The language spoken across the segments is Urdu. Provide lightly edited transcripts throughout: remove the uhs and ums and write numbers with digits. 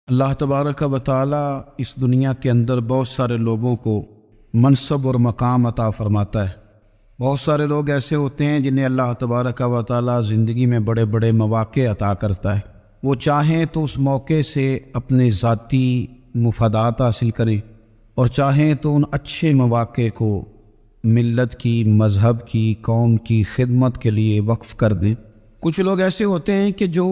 اللہ تبارک و تعالی اس دنیا کے اندر بہت سارے لوگوں کو منصب اور مقام عطا فرماتا ہے۔ بہت سارے لوگ ایسے ہوتے ہیں جنہیں اللہ تبارک و تعالی زندگی میں بڑے بڑے مواقع عطا کرتا ہے۔ وہ چاہیں تو اس موقع سے اپنے ذاتی مفادات حاصل کریں اور چاہیں تو ان اچھے مواقع کو ملت کی، مذہب کی، قوم کی خدمت کے لیے وقف کر دیں۔ کچھ لوگ ایسے ہوتے ہیں کہ جو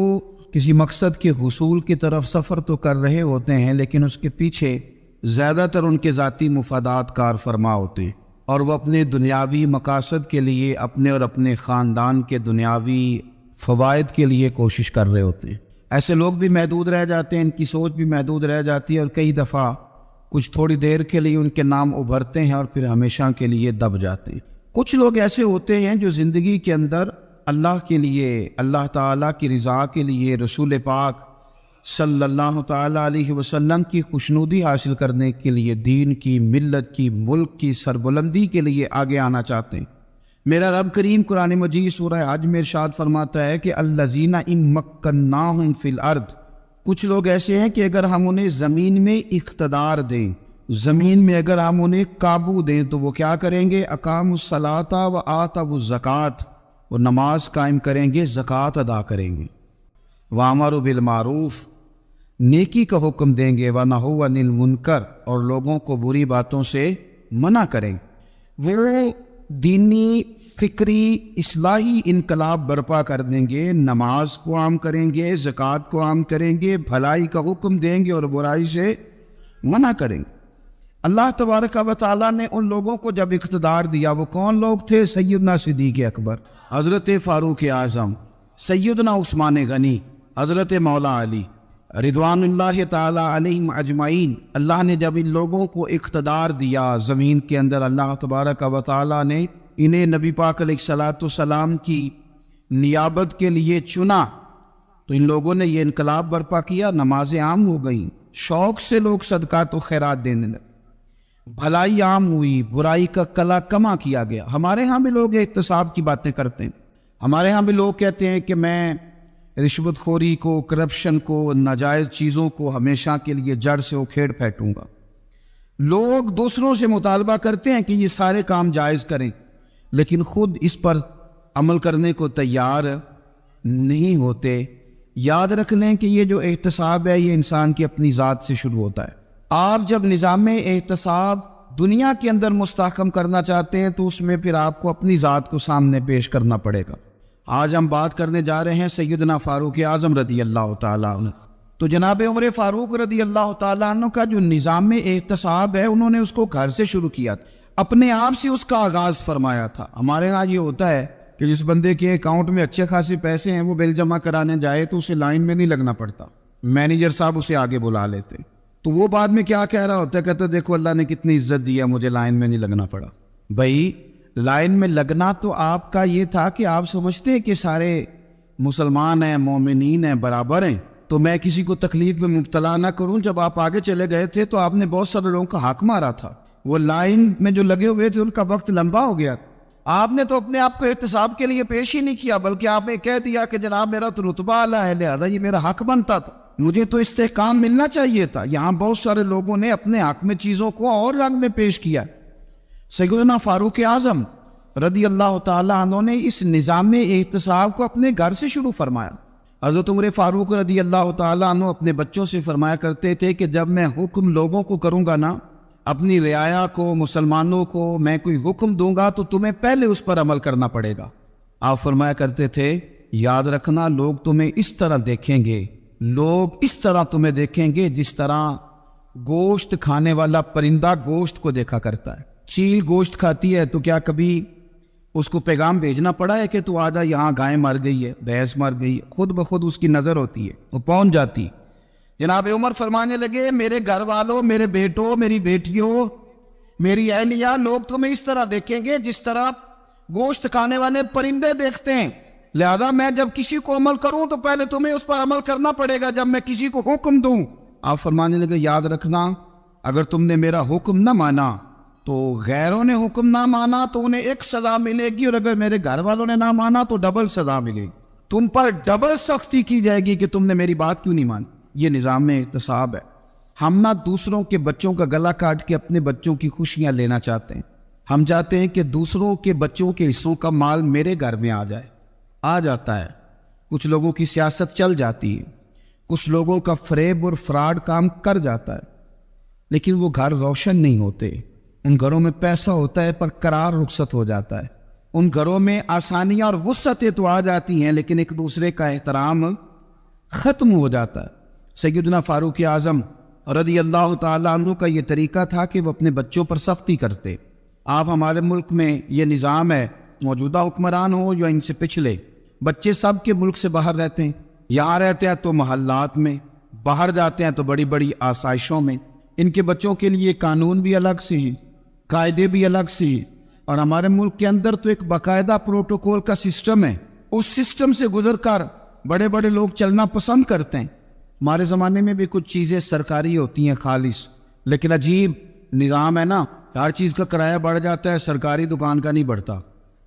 کسی مقصد کے حصول کی طرف سفر تو کر رہے ہوتے ہیں، لیکن اس کے پیچھے زیادہ تر ان کے ذاتی مفادات کار فرما ہوتے ہیں اور وہ اپنے دنیاوی مقاصد کے لیے، اپنے اور اپنے خاندان کے دنیاوی فوائد کے لیے کوشش کر رہے ہوتے ہیں۔ ایسے لوگ بھی محدود رہ جاتے ہیں، ان کی سوچ بھی محدود رہ جاتی ہے اور کئی دفعہ کچھ تھوڑی دیر کے لیے ان کے نام ابھرتے ہیں اور پھر ہمیشہ کے لیے دب جاتے ہیں۔ کچھ لوگ ایسے ہوتے ہیں جو زندگی کے اندر اللہ کے لیے، اللہ تعالیٰ کی رضا کے لیے، رسول پاک صلی اللہ تعالیٰ علیہ وسلم کی خوشنودی حاصل کرنے کے لیے، دین کی، ملت کی، ملک کی سربلندی کے لیے آگے آنا چاہتے ہیں۔ میرا رب کریم قرآن مجید سورہ حج میں ارشاد فرماتا ہے کہ الذین ان مکناہم فی الارض، کچھ لوگ ایسے ہیں کہ اگر ہم انہیں زمین میں اقتدار دیں، زمین میں اگر ہم انہیں قابو دیں تو وہ کیا کریں گے؟ اقاموا الصلاۃ و آتوا الزکوٰۃ، وہ نماز قائم کریں گے، زکوٰۃ ادا کریں گے، وامروا بالمعروف، نیکی کا حکم دیں گے، ونہوا عن المنکر، اور لوگوں کو بری باتوں سے منع کریں گے۔ وہ دینی، فکری، اصلاحی انقلاب برپا کر دیں گے، نماز کو عام کریں گے، زکوٰۃ کو عام کریں گے، بھلائی کا حکم دیں گے اور برائی سے منع کریں گے۔ اللہ تبارک و تعالیٰ نے ان لوگوں کو جب اقتدار دیا، وہ کون لوگ تھے؟ سیدنا صدیق اکبر، حضرت فاروق اعظم، سیدنا عثمان غنی، حضرت مولا علی رضوان اللہ تعالی علیہم اجمعین۔ اللہ نے جب ان لوگوں کو اقتدار دیا زمین کے اندر، اللہ تبارک و تعالی نے انہیں نبی پاک علیہ الصلاۃ والسلام کی نیابت کے لیے چنا، تو ان لوگوں نے یہ انقلاب برپا کیا، نمازیں عام ہو گئیں، شوق سے لوگ صدقات و خیرات دینے لگے، بھلائی عام ہوئی، برائی کا کلا کما کیا گیا۔ ہمارے ہاں بھی لوگ احتساب کی باتیں کرتے ہیں، ہمارے ہاں بھی لوگ کہتے ہیں کہ میں رشوت خوری کو، کرپشن کو، ناجائز چیزوں کو ہمیشہ کے لیے جڑ سے اکھیڑ پھینکوں گا۔ لوگ دوسروں سے مطالبہ کرتے ہیں کہ یہ سارے کام جائز کریں، لیکن خود اس پر عمل کرنے کو تیار نہیں ہوتے۔ یاد رکھ لیں کہ یہ جو احتساب ہے، یہ انسان کی اپنی ذات سے شروع ہوتا ہے۔ آپ جب نظام احتساب دنیا کے اندر مستحکم کرنا چاہتے ہیں تو اس میں پھر آپ کو اپنی ذات کو سامنے پیش کرنا پڑے گا۔ آج ہم بات کرنے جا رہے ہیں سیدنا فاروق اعظم رضی اللہ تعالیٰ عنہ۔ تو جناب عمر فاروق رضی اللہ تعالیٰ عنہ کا جو نظام احتساب ہے، انہوں نے اس کو گھر سے شروع کیا تھا، اپنے آپ سے اس کا آغاز فرمایا تھا۔ ہمارے ہاں یہ ہوتا ہے کہ جس بندے کے اکاؤنٹ میں اچھے خاصے پیسے ہیں، وہ بل جمع کرانے جائے تو اسے لائن میں نہیں لگنا پڑتا، مینیجر صاحب اسے آگے بلا لیتے، تو وہ بعد میں کیا کہہ رہا ہوتا ہے؟ کہتا ہے دیکھو اللہ نے کتنی عزت دی ہے، مجھے لائن میں نہیں لگنا پڑا۔ بھائی لائن میں لگنا تو آپ کا یہ تھا کہ آپ سمجھتے ہیں کہ سارے مسلمان ہیں، مومنین ہیں، برابر ہیں، تو میں کسی کو تکلیف میں مبتلا نہ کروں۔ جب آپ آگے چلے گئے تھے تو آپ نے بہت سارے لوگوں کا حق مارا تھا، وہ لائن میں جو لگے ہوئے تھے ان کا وقت لمبا ہو گیا تھا۔ آپ نے تو اپنے آپ کو احتساب کے لیے پیش ہی نہیں کیا، بلکہ آپ نے کہہ دیا کہ جناب میرا تو رتبہ اعلیٰ ہے، لہذا یہ میرا حق بنتا تھا، مجھے تو استحکام ملنا چاہیے تھا۔ یہاں بہت سارے لوگوں نے اپنے حق میں چیزوں کو اور رنگ میں پیش کیا۔ سیدنا فاروق اعظم رضی اللہ تعالیٰ عنہ نے اس نظام احتساب کو اپنے گھر سے شروع فرمایا۔ حضرت عمر فاروق رضی اللہ تعالیٰ عنہ اپنے بچوں سے فرمایا کرتے تھے کہ جب میں حکم لوگوں کو کروں گا نا، اپنی رعایا کو، مسلمانوں کو میں کوئی حکم دوں گا تو تمہیں پہلے اس پر عمل کرنا پڑے گا۔ آپ فرمایا کرتے تھے یاد رکھنا لوگ تمہیں اس طرح دیکھیں گے، لوگ اس طرح تمہیں دیکھیں گے جس طرح گوشت کھانے والا پرندہ گوشت کو دیکھا کرتا ہے۔ چیل گوشت کھاتی ہے تو کیا کبھی اس کو پیغام بھیجنا پڑا ہے کہ تو آجا یہاں گائے مر گئی ہے، بھینس مر گئی ہے؟ خود بخود اس کی نظر ہوتی ہے، وہ پہنچ جاتی۔ جناب عمر فرمانے لگے میرے گھر والوں، میرے بیٹوں، میری بیٹیوں، میری اہلیہ، لوگ تمہیں اس طرح دیکھیں گے جس طرح گوشت کھانے والے پرندے دیکھتے ہیں، لہذا میں جب کسی کو عمل کروں تو پہلے تمہیں اس پر عمل کرنا پڑے گا جب میں کسی کو حکم دوں۔ آپ فرمانے لگے یاد رکھنا اگر تم نے میرا حکم نہ مانا تو غیروں نے حکم نہ مانا تو انہیں ایک سزا ملے گی، اور اگر میرے گھر والوں نے نہ مانا تو ڈبل سزا ملے گی، تم پر ڈبل سختی کی جائے گی کہ تم نے میری بات کیوں نہیں مانی۔ یہ نظام احتساب ہے۔ ہم نہ دوسروں کے بچوں کا گلا کاٹ کے اپنے بچوں کی خوشیاں لینا چاہتے ہیں، ہم چاہتے ہیں کہ دوسروں کے بچوں کے حصوں کا مال میرے گھر میں آ جاتا ہے۔ کچھ لوگوں کی سیاست چل جاتی ہے، کچھ لوگوں کا فریب اور فراڈ کام کر جاتا ہے، لیکن وہ گھر روشن نہیں ہوتے۔ ان گھروں میں پیسہ ہوتا ہے پر قرار رخصت ہو جاتا ہے، ان گھروں میں آسانیاں اور وسعتیں تو آ جاتی ہیں لیکن ایک دوسرے کا احترام ختم ہو جاتا ہے۔ سیدنا فاروق اعظم رضی اللہ تعالیٰ عنہ کا یہ طریقہ تھا کہ وہ اپنے بچوں پر سختی کرتے۔ آپ ہمارے ملک میں یہ نظام ہے، موجودہ حکمران ہو یا ان سے پچھلے، بچے سب کے ملک سے باہر رہتے ہیں، یہاں رہتے ہیں تو محلات میں، باہر جاتے ہیں تو بڑی بڑی آسائشوں میں۔ ان کے بچوں کے لیے قانون بھی الگ سے ہیں، قاعدے بھی الگ سے ہیں، اور ہمارے ملک کے اندر تو ایک باقاعدہ پروٹوکول کا سسٹم ہے، اس سسٹم سے گزر کر بڑے بڑے لوگ چلنا پسند کرتے ہیں۔ ہمارے زمانے میں بھی کچھ چیزیں سرکاری ہوتی ہیں خالص، لیکن عجیب نظام ہے نا، ہر چیز کا کرایہ بڑھ جاتا ہے، سرکاری دکان کا نہیں بڑھتا۔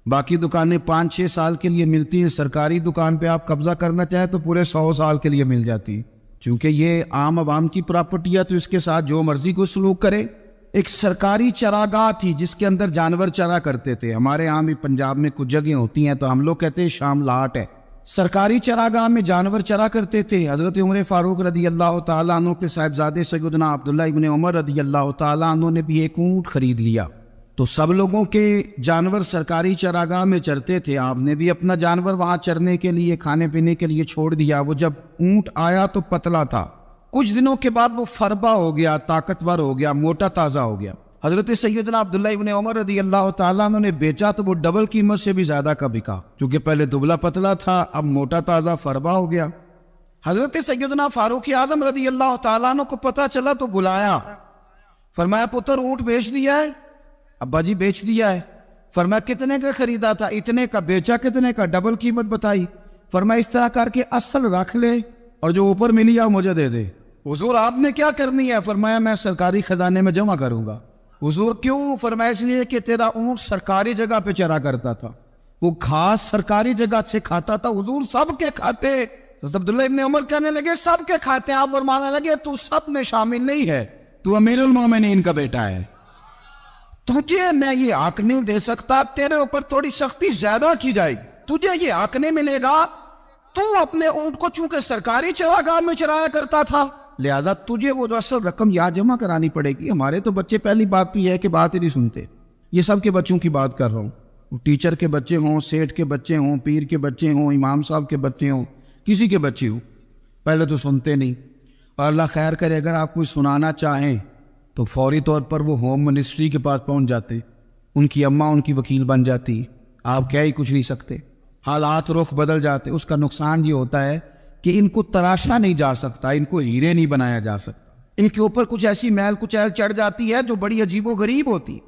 باقی دکانیں 5-6 سال کے لیے ملتی ہیں، سرکاری دکان پہ آپ قبضہ کرنا چاہیں تو پورے 100 سال کے لیے مل جاتی ہے، چونکہ یہ عام عوام کی پراپرٹی ہے تو اس کے ساتھ جو مرضی کو سلوک کرے۔ ایک سرکاری چراگاہ تھی جس کے اندر جانور چرا کرتے تھے، ہمارے یہاں بھی پنجاب میں کچھ جگہیں ہوتی ہیں تو ہم لوگ کہتے ہیں شام لاٹ ہے، سرکاری چراگاہ میں جانور چرا کرتے تھے۔ حضرت عمر فاروق رضی اللہ تعالیٰ عنہ کے صاحبزادے سیدنا عبداللہ ابن عمر رضی اللہ تعالیٰ عنہ نے بھی ایک اونٹ خرید لیا، تو سب لوگوں کے جانور سرکاری چراگاہ میں چرتے تھے، آپ نے بھی اپنا جانور وہاں چرنے کے لیے کھانے پینے کے لیے چھوڑ دیا۔ وہ جب اونٹ آیا تو پتلا تھا، کچھ دنوں کے بعد وہ فربا ہو گیا، طاقتور ہو گیا، موٹا تازہ ہو گیا۔ حضرت سیدنا عبداللہ ابن عمر رضی اللہ تعالیٰ عنہ نے بیچا تو وہ ڈبل قیمت سے بھی زیادہ کا بکا، کیونکہ پہلے دبلا پتلا تھا، اب موٹا تازہ فربا ہو گیا۔ حضرت سیدنا فاروق اعظم رضی اللہ تعالیٰ عنہ کو پتہ چلا تو بلایا، فرمایا پتر اونٹ بیچ دیا ہے؟ ابا جی بیچ دیا ہے۔ فرمایا کتنے کا خریدا تھا؟ اتنے کا۔ بیچا کتنے کا؟ ڈبل قیمت بتائی۔ فرمایا اس طرح کر کے اصل رکھ لے اور جو اوپر ملی ہے مجھے دے دے۔ حضور آپ نے کیا کرنی ہے؟ فرمایا میں سرکاری خزانے میں جمع کروں گا۔ حضور کیوں؟ فرمایا اس لیے کہ تیرا اونٹ سرکاری جگہ پہ چرا کرتا تھا، وہ گھاس سرکاری جگہ سے کھاتا تھا۔ حضور سب کے کھاتے؟ حضرت عبداللہ ابن عمر کہنے لگے سب کے کھاتے ہیں۔ آپ فرمانے لگے تو سب میں شامل نہیں ہے، تو امیر المومنین کا بیٹا ہے، تجھے میں یہ حق نہیں دے سکتا، تیرے اوپر تھوڑی سختی زیادہ کی جائے گی، تجھے یہ حق نہیں ملے گا۔ تو اپنے اونٹ کو چونکہ سرکاری چراگاہ میں چرایا کرتا تھا، لہذا تجھے وہ جو اصل رقم یہاں جمع کرانی پڑے گی۔ ہمارے تو بچے پہلی بات تو یہ ہے کہ بات ہی نہیں سنتے، یہ سب کے بچوں کی بات کر رہا ہوں، ٹیچر کے بچے ہوں، سیٹھ کے بچے ہوں، پیر کے بچے ہوں، امام صاحب کے بچے ہوں، کسی کے بچے ہوں، پہلے تو سنتے نہیں، اور اللہ خیر کرے اگر آپ کوئی سنانا چاہیں تو فوری طور پر وہ ہوم منسٹری کے پاس پہنچ جاتے، ان کی اماں ان کی وکیل بن جاتی، آپ کہہ ہی کچھ نہیں سکتے، حالات رخ بدل جاتے۔ اس کا نقصان یہ ہوتا ہے کہ ان کو تراشا نہیں جا سکتا، ان کو ہیرے نہیں بنایا جا سکتا، ان کے اوپر کچھ ایسی میل کچیل چڑھ جاتی ہے جو بڑی عجیب و غریب ہوتی ہے۔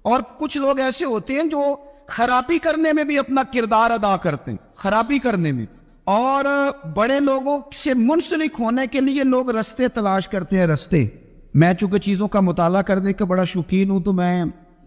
اور کچھ لوگ ایسے ہوتے ہیں جو خرابی کرنے میں بھی اپنا کردار ادا کرتے ہیں، خرابی کرنے میں، اور بڑے لوگوں سے منسلک ہونے کے لیے لوگ رستے تلاش کرتے ہیں، رستے۔ میں چونکہ چیزوں کا مطالعہ کرنے کا بڑا شوقین ہوں، تو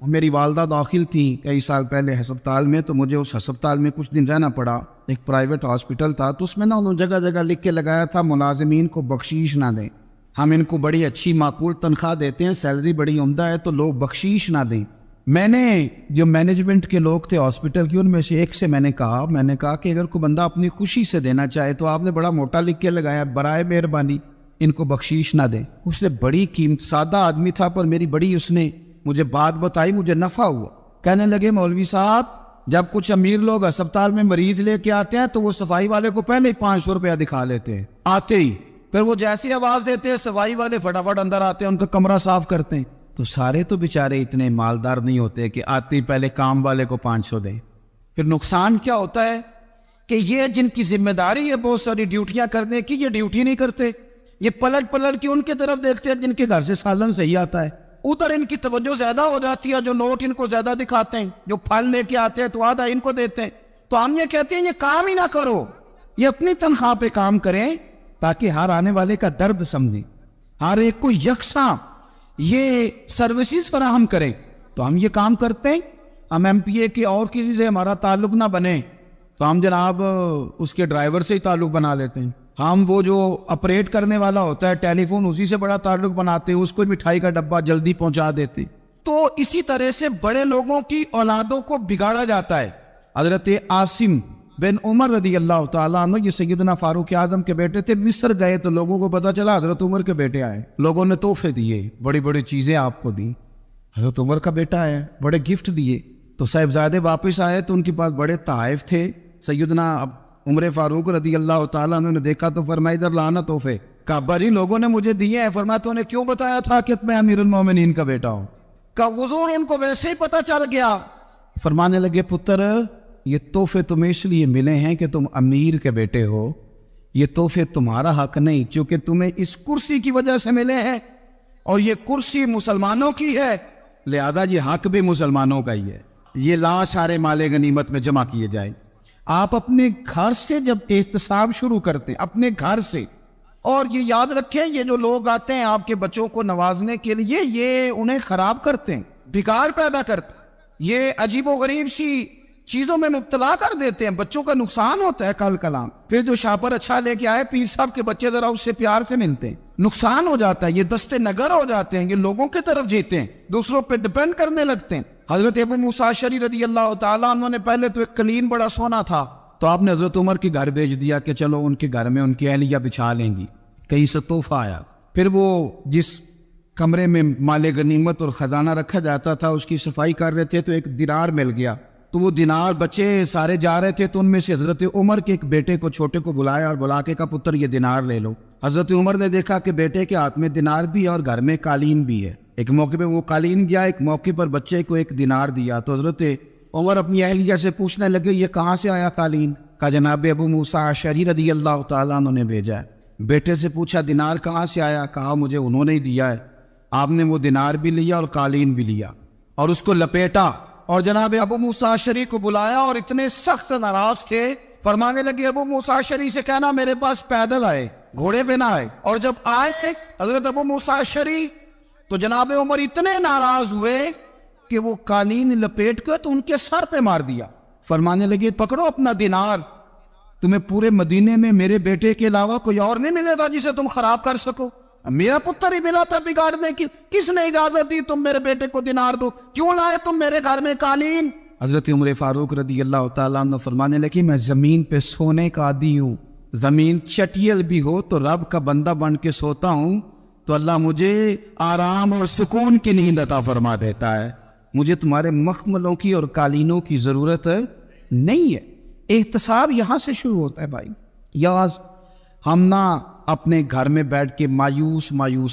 میری والدہ داخل تھی کئی سال پہلے ہسپتال میں، تو مجھے اس ہسپتال میں کچھ دن رہنا پڑا، ایک پرائیویٹ ہاسپٹل تھا، تو اس میں انہوں نے جگہ جگہ لکھ کے لگایا تھا ملازمین کو بخشیش نہ دیں، ہم ان کو بڑی اچھی معقول تنخواہ دیتے ہیں، سیلری بڑی عمدہ ہے، تو لوگ بخشیش نہ دیں۔ میں نے جو مینجمنٹ کے لوگ تھے ہاسپٹل کی، ان میں سے ایک سے میں نے کہا کہ اگر کوئی بندہ اپنی خوشی سے دینا چاہے تو آپ نے بڑا موٹا لکھ کے لگایا برائے مہربانی ان کو بخشیش نہ دیں۔ اس نے بڑی قیمت، سادہ آدمی تھا پر میری بڑی اس نے مجھے بات بتائی، مجھے نفع ہوا۔ کہنے لگے مولوی صاحب جب کچھ امیر لوگ ہسپتال میں مریض لے کے آتے ہیں تو وہ صفائی والے کو پہلے ہی 500 روپیہ دکھا لیتے ہیں آتے ہی، پھر وہ جیسی آواز دیتے ہیں صفائی والے فٹافٹ اندر آتے ہیں، ان کا کمرہ صاف کرتے ہیں۔ تو سارے تو بیچارے اتنے مالدار نہیں ہوتے کہ آتے ہی پہلے کام والے کو 500 دیں۔ پھر نقصان کیا ہوتا ہے کہ یہ جن کی ذمہ داری ہے بہت ساری ڈیوٹیاں کرنے کی، یہ ڈیوٹی نہیں کرتے، یہ پلٹ کے ان کے طرف دیکھتے ہیں جن کے گھر سے سالن صحیح آتا ہے، ادھر ان کی توجہ زیادہ ہو جاتی ہے، جو نوٹ ان کو زیادہ دکھاتے ہیں، جو پھل لے کے آتے ہیں تو آدھا ان کو دیتے ہیں۔ تو ہم یہ کہتے ہیں یہ کام ہی نہ کرو، یہ اپنی تنخواہ پہ کام کریں تاکہ ہر آنے والے کا درد سمجھیں، ہر ایک کو یکساں یہ سروسز فراہم کریں۔ تو ہم یہ کام کرتے ہیں، ہم ایم پی اے کے اور کسی سے ہمارا تعلق نہ بنے تو ہم جناب اس کے ڈرائیور سے ہی تعلق بنا لیتے ہیں، ہم وہ جو آپریٹ کرنے والا ہوتا ہے ٹیلی فون اسی سے بڑا تعلق بناتے ہیں، اس کو مٹھائی کا ڈبہ جلدی پہنچا دیتے. تو اسی طرح سے بڑے لوگوں کی اولادوں کو بگاڑا جاتا ہے. حضرت عاصم بن عمر رضی اللہ تعالیٰ عنہ، یہ سیدنا فاروق اعظم کے بیٹے تھے، مصر گئے تو لوگوں کو پتا چلا حضرت عمر کے بیٹے آئے. لوگوں نے تحفے دیے، بڑی بڑی چیزیں آپ کو دی. حضرت عمر کا بیٹا ہے، بڑے گفٹ دیے. تو صاحبزادے واپس آئے تو ان کے پاس بڑے تحائف تھے. سیدنا عمر فاروق رضی اللہ تعالیٰ عنہ نے دیکھا تو فرمایا ادھر لانا تحفے. کہا ابا جی لوگوں نے مجھے دیے ہیں. فرمایا تو نے کیوں بتایا تھا کہ میں امیر المومنین کا بیٹا ہوں؟ کہا حضور ان کو ویسے ہی پتہ چل گیا. فرمانے لگے پتر یہ تحفے تمہیں اس لیے ملے ہیں کہ تم امیر کے بیٹے ہو، یہ تحفے تمہارا حق نہیں، چونکہ تمہیں اس کرسی کی وجہ سے ملے ہیں اور یہ کرسی مسلمانوں کی ہے، لہذا یہ حق بھی مسلمانوں کا ہی ہے. یہ لا سارے مال غنیمت میں جمع کیے جائیں. آپ اپنے گھر سے جب احتساب شروع کرتے ہیں، اپنے گھر سے، اور یہ یاد رکھیں یہ جو لوگ آتے ہیں آپ کے بچوں کو نوازنے کے لیے، یہ انہیں خراب کرتے ہیں، بگاڑ پیدا کرتے ہیں، یہ عجیب و غریب سی چیزوں میں مبتلا کر دیتے ہیں. بچوں کا نقصان ہوتا ہے کل کلام. پھر جو شاپر اچھا لے کے آئے پیر صاحب کے بچے ذرا اس سے پیار سے ملتے ہیں، نقصان ہو جاتا ہے. یہ دستے نگر ہو جاتے ہیں، یہ لوگوں کی طرف جیتے ہیں، دوسروں پہ ڈیپینڈ کرنے لگتے ہیں. حضرت ابو موسیٰ اشعری رضی اللہ تعالیٰ عنہ نے پہلے تو ایک قلین بڑا سونا تھا، تو آپ نے حضرت عمر کے گھر بھیج دیا کہ چلو ان کے گھر میں ان کی اہلیہ بچھا لیں گی. کہیں سے تحفہ آیا. پھر وہ جس کمرے میں مال غنیمت اور خزانہ رکھا جاتا تھا اس کی صفائی کر رہے تھے تو ایک دینار مل گیا. تو وہ دینار بچے سارے جا رہے تھے تو ان میں سے حضرت عمر کے ایک بیٹے کو چھوٹے کو بلایا اور بلا کے کہا پتر یہ دینار لے لو. حضرت عمر نے دیکھا کہ بیٹے کے ہاتھ میں دینار بھی ہے اور گھر میں قالین بھی ہے. ایک موقع پہ وہ قالین گیا، ایک موقع پر بچے کو ایک دینار دیا. تو حضرت عمر اپنی اہلیہ سے پوچھنے لگے یہ کہاں سے آیا قالین؟ کہا جناب ابو موسیٰ اشعری رضی اللہ تعالیٰ عنہ نے بھیجا ہے. بیٹے سے پوچھا دینار کہاں سے آیا؟ کہا مجھے انہوں نے ہی دیا ہے. آپ نے وہ دینار بھی لیا اور قالین بھی لیا اور اس کو لپیٹا اور جناب ابو موسیٰ اشعری کو بلایا اور اتنے سخت ناراض تھے. فرمانے لگے ابو موسیٰ اشعری سے کہنا میرے پاس پیدل آئے، گھوڑے پہ نہ آئے. اور جب آئے حضرت ابو موسیٰ اشعری تو جناب عمر اتنے ناراض ہوئے کہ وہ قالین لپیٹ کر تو ان کے سر پہ مار دیا. فرمانے لگے پکڑو اپنا دینار، تمہیں پورے مدینے میں میرے بیٹے کے علاوہ کوئی اور نہیں ملے تھا جسے تم خراب کر سکو. میرا پتر ہی ملا تھا بگاڑنے کی، کس نے اجازت دی تم میرے بیٹے کو دینار دو؟ کیوں لائے تم میرے گھر میں قالین؟ حضرت عمر فاروق رضی اللہ تعالیٰ عنہ فرمانے لگے میں زمین پہ سونے کا عادی ہوں، زمین چٹیل بھی ہو تو رب کا بندہ بن کے سوتا ہوں تو اللہ مجھے آرام اور سکون کی نیند عطا فرما دیتا ہے. مجھے تمہارے مخملوں کی اور قالینوں کی ضرورت نہیں ہے. احتساب یہاں سے شروع ہوتا ہے بھائی. یاز ہم نہ اپنے گھر میں بیٹھ کے مایوس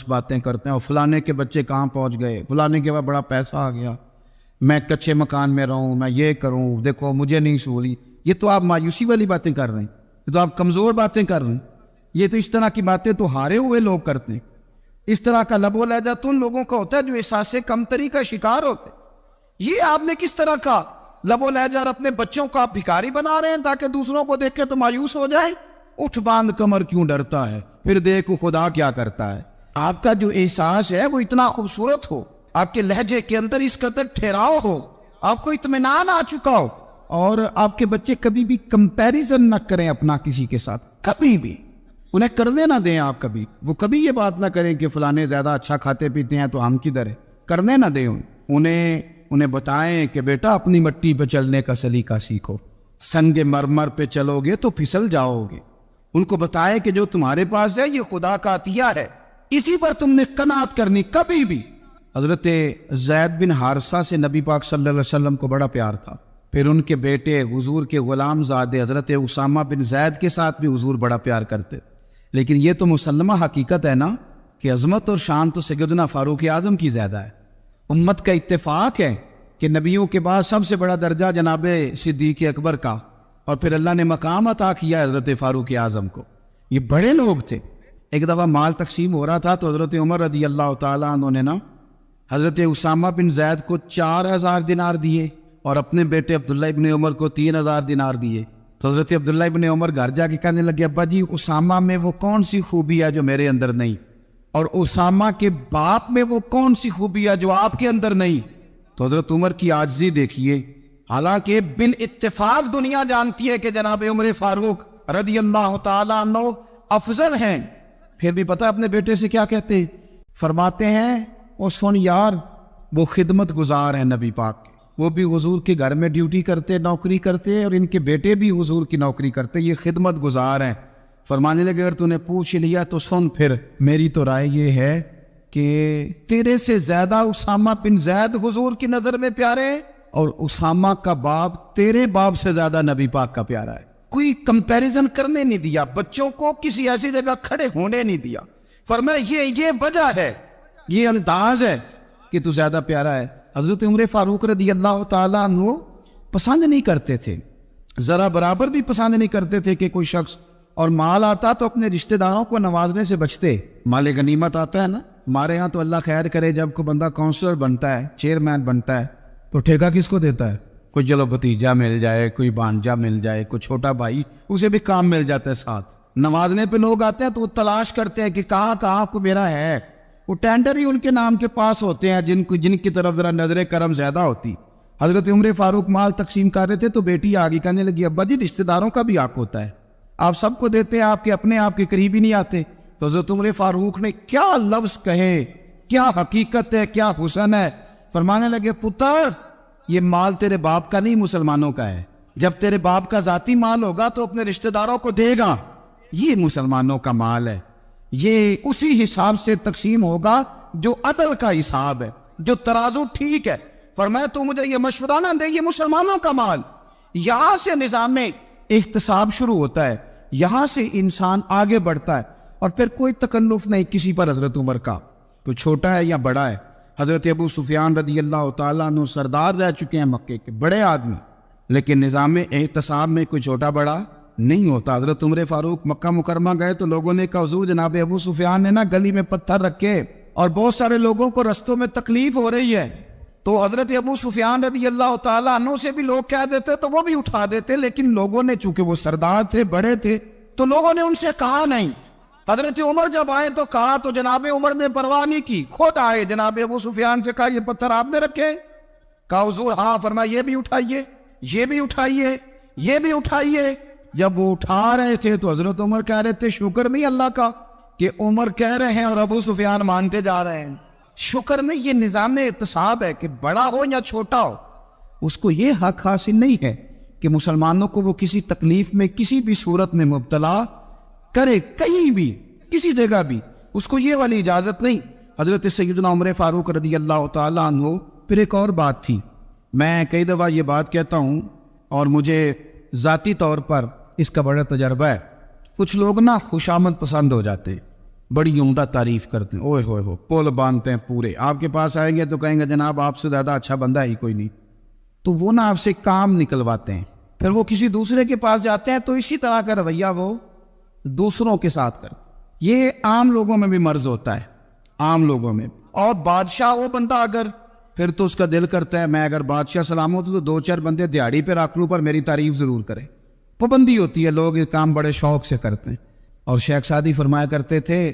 باتیں کرتے ہیں اور فلانے کے بچے کہاں پہنچ گئے، فلانے کے بعد بڑا پیسہ آ گیا، میں کچے مکان میں رہوں، میں یہ کروں، دیکھو مجھے نہیں سوری. یہ تو آپ مایوسی والی باتیں کر رہے ہیں، یہ تو آپ کمزور باتیں کر رہے ہیں. یہ تو اس طرح کی باتیں تو ہارے ہوئے لوگ کرتے ہیں. اس طرح کا لب و لہجہ تو ان لوگوں کا ہوتا ہے جو احساس کمتری کا شکار ہوتے ہیں. یہ آپ نے کس طرح کا لب و لہجہ اور اپنے بچوں کو آپ بھکاری بنا رہے ہیں تاکہ دوسروں کو دیکھ کے تو مایوس ہو جائے. اٹھ باندھ کمر کیوں ڈرتا ہے، پھر دیکھو خدا کیا کرتا ہے. آپ کا جو احساس ہے وہ اتنا خوبصورت ہو، آپ کے لہجے کے اندر اس قدر ٹھہراؤ ہو، آپ کو اطمینان آ چکا ہو، اور آپ کے بچے کبھی بھی کمپیریزن نہ کریں اپنا کسی کے ساتھ، کبھی بھی انہیں کرنے نہ دیں. آپ کبھی وہ کبھی یہ بات نہ کریں کہ فلانے زیادہ اچھا کھاتے پیتے ہیں تو ہم کدھر ہیں، کرنے نہ دیں. انہیں بتائیں کہ بیٹا اپنی مٹی پہ چلنے کا سلیقہ سیکھو، سنگ مرمر پہ چلو گے تو پھسل جاؤ گے. ان کو بتائے کہ جو تمہارے پاس ہے یہ خدا کا عطیہ ہے، اسی پر تم نے قناعت کرنی کبھی بھی. حضرت زید بن حارثہ سے نبی پاک صلی اللہ علیہ وسلم کو بڑا پیار تھا. پھر ان کے بیٹے حضور کے غلام زادے حضرت اسامہ بن زید کے ساتھ بھی حضور بڑا پیار کرتے. لیکن یہ تو مسلمہ حقیقت ہے نا کہ عظمت اور شان تو سیدنا فاروق اعظم کی زیادہ ہے. امت کا اتفاق ہے کہ نبیوں کے بعد سب سے بڑا درجہ جناب صدیق اکبر کا، اور پھر اللہ نے مقام عطا کیا حضرت فاروق اعظم کو. یہ بڑے لوگ تھے. ایک دفعہ مال تقسیم ہو رہا تھا تو حضرت عمر رضی اللہ تعالیٰ عنہ نے نا حضرت اسامہ بن زید کو 4000 دینار دیے اور اپنے بیٹے عبداللہ ابن عمر کو 3000 دینار دیے. تو حضرت عبداللہ ابن عمر گھر جا کے کہنے لگے ابا جی اسامہ میں وہ کون سی خوبی ہے جو میرے اندر نہیں، اور اسامہ کے باپ میں وہ کون سی خوبی ہے جو آپ کے اندر نہیں. تو حضرت عمر کی عاجزی دیکھیے. حالانکہ بال اتفاق دنیا جانتی ہے کہ جناب عمر فاروق رضی اللہ تعالیٰ عنہ افضل ہیں، پھر بھی پتہ اپنے بیٹے سے کیا کہتے ہیں؟ فرماتے ہیں وہ سن یار، وہ خدمت گزار ہیں نبی پاک کے، وہ بھی حضور کے گھر میں ڈیوٹی کرتے، نوکری کرتے، اور ان کے بیٹے بھی حضور کی نوکری کرتے، یہ خدمت گزار ہیں۔ فرمانے لگے اگر تو نے پوچھ لیا تو سن، پھر میری تو رائے یہ ہے کہ تیرے سے زیادہ اسامہ بن زید حضور کی نظر میں پیارے ہیں، اور اسامہ کا باپ تیرے باپ سے زیادہ نبی پاک کا پیارا ہے۔ کوئی کمپیریزن کرنے نہیں دیا، بچوں کو کسی ایسی جگہ کھڑے ہونے نہیں دیا۔ فرمایا یہ وجہ ہے، یہ انداز ہے کہ تو زیادہ پیارا ہے۔ حضرت عمر فاروق رضی اللہ تعالیٰ عنہ پسند نہیں کرتے تھے، ذرا برابر بھی پسند نہیں کرتے تھے کہ کوئی شخص اور مال آتا تو اپنے رشتہ داروں کو نوازنے سے بچتے۔ مال غنیمت آتا ہے نا، ہمارے ہاں تو اللہ خیر کرے جب کوئی بندہ کونسلر بنتا ہے، چیئرمین بنتا ہے، تو ٹھیکہ کس کو دیتا ہے؟ کوئی چلو بھتیجا مل جائے، کوئی بانجا مل جائے، کوئی چھوٹا بھائی، اسے بھی کام مل جاتا ہے ساتھ۔ نوازنے پہ لوگ آتے ہیں تو وہ تلاش کرتے ہیں کہ کہاں کو میرا ہے، وہ ٹینڈر ہی ان کے نام کے پاس ہوتے ہیں جن کی طرف ذرا نظر کرم زیادہ ہوتی۔ حضرت عمر فاروق مال تقسیم کر رہے تھے تو بیٹی آگے کہنے لگی ابا جی رشتہ داروں کا بھی حق ہوتا ہے، آپ سب کو دیتے ہیں، آپ کے قریب ہی نہیں آتے۔ تو حضرت عمر فاروق نے کیا لفظ کہے، کیا حقیقت ہے، کیا حسن ہے۔ فرمانے لگے پتر یہ مال تیرے باپ کا نہیں، مسلمانوں کا ہے، جب تیرے باپ کا ذاتی مال ہوگا تو اپنے رشتہ داروں کو دے گا، یہ مسلمانوں کا مال ہے، یہ اسی حساب سے تقسیم ہوگا جو عدل کا حساب ہے، جو ترازو ٹھیک ہے۔ فرمایا تو مجھے یہ مشورہ نہ دے، یہ مسلمانوں کا مال۔ یہاں سے نظام میں احتساب شروع ہوتا ہے، یہاں سے انسان آگے بڑھتا ہے، اور پھر کوئی تکلف نہیں کسی پر حضرت عمر کا، کوئی چھوٹا ہے یا بڑا ہے۔ حضرت ابو سفیان رضی اللہ تعالیٰ عنہ سردار رہ چکے ہیں مکے کے، بڑے آدمی، لیکن نظام احتساب میں کوئی چھوٹا بڑا نہیں ہوتا۔ حضرت عمر فاروق مکہ مکرمہ گئے تو لوگوں نے کہا حضور جناب ابو سفیان نے نا گلی میں پتھر رکھے اور بہت سارے لوگوں کو رستوں میں تکلیف ہو رہی ہے، تو حضرت ابو سفیان رضی اللہ تعالیٰ عنہ سے بھی لوگ کہہ دیتے تو وہ بھی اٹھا دیتے، لیکن لوگوں نے چونکہ وہ سردار تھے، بڑے تھے، تو لوگوں نے ان سے کہا نہیں۔ حضرت عمر جب آئے تو کہا تو جناب عمر نے پرواہ نہیں کی، خود آئے جناب ابو سفیان سے کہا یہ پتھر آپ نے رکھے؟ کہا حضور ہاں۔ فرمایا یہ بھی اٹھائیے، یہ بھی اٹھائیے، یہ بھی اٹھائیے۔ جب وہ اٹھا رہے تھے تو حضرت عمر کہہ رہے تھے شکر نہیں اللہ کا کہ عمر کہہ رہے ہیں اور ابو سفیان مانتے جا رہے ہیں، شکر نہیں۔ یہ نظام احتساب ہے کہ بڑا ہو یا چھوٹا ہو، اس کو یہ حق حاصل نہیں ہے کہ مسلمانوں کو وہ کسی تکلیف میں کسی بھی صورت میں مبتلا کرے، کہیں بھی کسی جگہ بھی، اس کو یہ والی اجازت نہیں۔ حضرت سیدنا عمر فاروق رضی اللہ تعالیٰ عنہ۔ پھر ایک اور بات تھی، میں کئی دفعہ یہ بات کہتا ہوں اور مجھے ذاتی طور پر اس کا بڑا تجربہ ہے، کچھ لوگ نا خوشامد پسند ہو جاتے ہیں، بڑی عمدہ تعریف کرتے ہیں، اوئے ہوئے ہو پول باندھتے ہیں پورے، آپ کے پاس آئیں گے تو کہیں گے جناب آپ سے زیادہ اچھا بندہ ہی کوئی نہیں، تو وہ نا آپ سے کام نکلواتے ہیں، پھر وہ کسی دوسرے کے پاس جاتے ہیں تو اسی طرح کا رویہ وہ دوسروں کے ساتھ کر۔ یہ عام لوگوں میں بھی مرض ہوتا ہے، عام لوگوں میں۔ اور بادشاہ وہ بندہ اگر، پھر تو اس کا دل کرتا ہے میں اگر بادشاہ سلام ہوتا تو دو چار بندے دیہڑی پہ رکھ لوں پر میری تعریف ضرور کرے۔ پابندی ہوتی ہے، لوگ یہ کام بڑے شوق سے کرتے ہیں۔ اور شیخ سعدی فرمایا کرتے تھے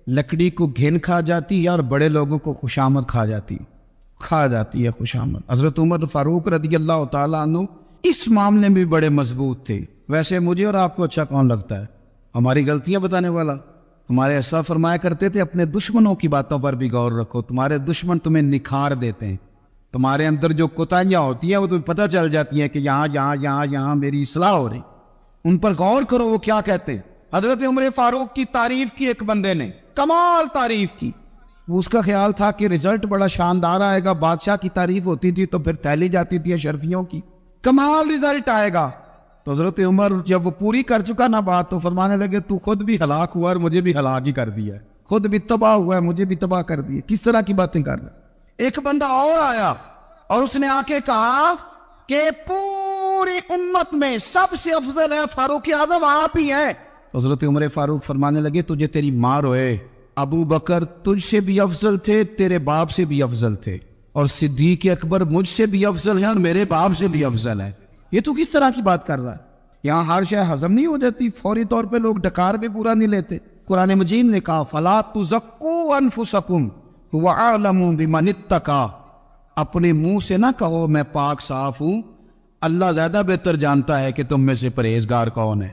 لکڑی کو گھن کھا جاتی ہے اور بڑے لوگوں کو خوشامد کھا جاتی ہے خوشامد۔ حضرت عمر فاروق رضی اللہ تعالیٰ عنہ اس معاملے میں بھی بڑے مضبوط تھے۔ ویسے مجھے اور آپ کو اچھا کون لگتا ہے؟ ہماری غلطیاں بتانے والا؟ ہمارے ایسا فرمایا کرتے تھے اپنے دشمنوں کی باتوں پر بھی غور رکھو، تمہارے دشمن تمہیں نکھار دیتے ہیں، تمہارے اندر جو کوتاہیاں ہوتی ہیں وہ تمہیں پتہ چل جاتی ہیں کہ یہاں میری اصلاح ہو رہی، ان پر غور کرو وہ کیا کہتے ہیں۔ حضرت عمر فاروق کی تعریف کی ایک بندے نے، کمال تعریف کی، وہ اس کا خیال تھا کہ رزلٹ بڑا شاندار آئے گا، بادشاہ کی تعریف ہوتی تھی تو پھر تھیلی جاتی تھی اشرفیوں کی، کمال رزلٹ آئے گا۔ تو حضرت عمر جب وہ پوری کر چکا نا بات تو فرمانے لگے تو خود بھی ہلاک ہوا اور مجھے بھی ہلاک ہی کر دیا ہے، خود بھی تباہ ہوا ہے مجھے بھی تباہ کر دیا، کس طرح کی باتیں کر رہے۔ ایک بندہ اور آیا اور اس نے آ کے کہا کہ پوری امت میں سب سے افضل ہے فاروق اعظم آپ ہی ہیں۔ حضرت عمر فاروق فرمانے لگے تجھے تیری ماں روئے، ابو بکر تجھ سے بھی افضل تھے، تیرے باپ سے بھی افضل تھے، اور صدیق اکبر مجھ سے بھی افضل ہے اور میرے باپ سے بھی افضل ہے۔ یہ تو کس طرح کی بات کر رہا ہے؟ یہاں ہر شے ہضم نہیں ہو جاتی، فوری طور پہ لوگ ڈکار بھی پورا نہیں لیتے۔ قرآن مجید نے کہا فَلَا تُزَكُّوا أَنفُسَكُمْ هُوَ أَعْلَمُ بِمَنِ اتَّقَىٰ، اپنے منہ سے نہ کہو میں پاک صاف ہوں، اللہ زیادہ بہتر جانتا ہے کہ تم میں سے پرہیزگار کون ہے۔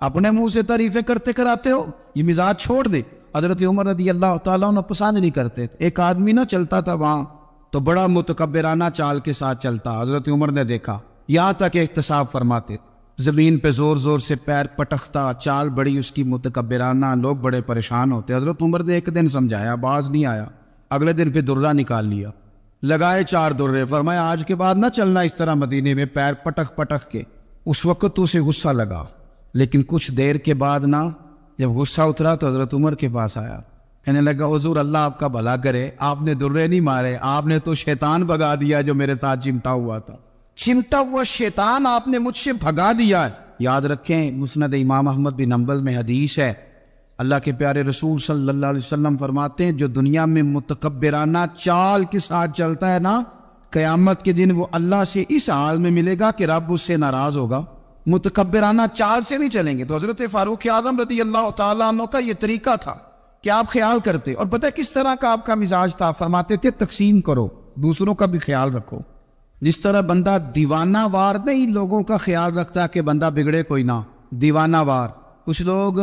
اپنے منہ سے تعریفیں کرتے کراتے ہو، یہ مزاج چھوڑ دے۔ حضرت عمر رضی اللہ تعالیٰ عنہ پسند نہیں کرتے تھے۔ ایک آدمی نہ چلتا تھا وہاں تو بڑا متکبرانہ چال کے ساتھ چلتا، حضرت عمر نے دیکھا، یہاں تک احتساب فرماتے، زمین پہ زور زور سے پیر پٹکتا، چال بڑی اس کی متکبرانہ، لوگ بڑے پریشان ہوتے۔ حضرت عمر نے ایک دن سمجھایا، باز نہیں آیا، اگلے دن پہ درہ نکال لیا، لگائے 4 درے، فرمایا آج کے بعد نہ چلنا اس طرح مدینے میں پیر پٹک پٹک کے۔ اس وقت تو اسے غصہ لگا، لیکن کچھ دیر کے بعد نا جب غصہ اترا تو حضرت عمر کے پاس آیا، کہنے لگا حضور اللہ آپ کا بھلا کرے، آپ نے درے نہیں مارے، آپ نے تو شیطان بھگا دیا جو میرے ساتھ چمٹا ہوا تھا، چمٹا ہوا شیطان آپ نے مجھ سے بھگا دیا ہے۔ یاد رکھیں مسند امام احمد بن حنبل میں حدیث ہے، اللہ کے پیارے رسول صلی اللہ علیہ وسلم فرماتے ہیں جو دنیا میں متکبرانہ چال کے ساتھ چلتا ہے نا، قیامت کے دن وہ اللہ سے اس حال میں ملے گا کہ رب اس سے ناراض ہوگا۔ متکبرانہ چال سے نہیں چلیں گے۔ تو حضرت فاروق اعظم رضی اللہ تعالیٰ عنہ کا یہ طریقہ تھا کہ آپ خیال کرتے، اور پتہ کس طرح کا آپ کا مزاج تھا، فرماتے تھے تقسیم کرو، دوسروں کا بھی خیال رکھو۔ جس طرح بندہ دیوانہ وار نہیں لوگوں کا خیال رکھتا کہ بندہ بگڑے کوئی نہ، دیوانہ وار۔ کچھ لوگ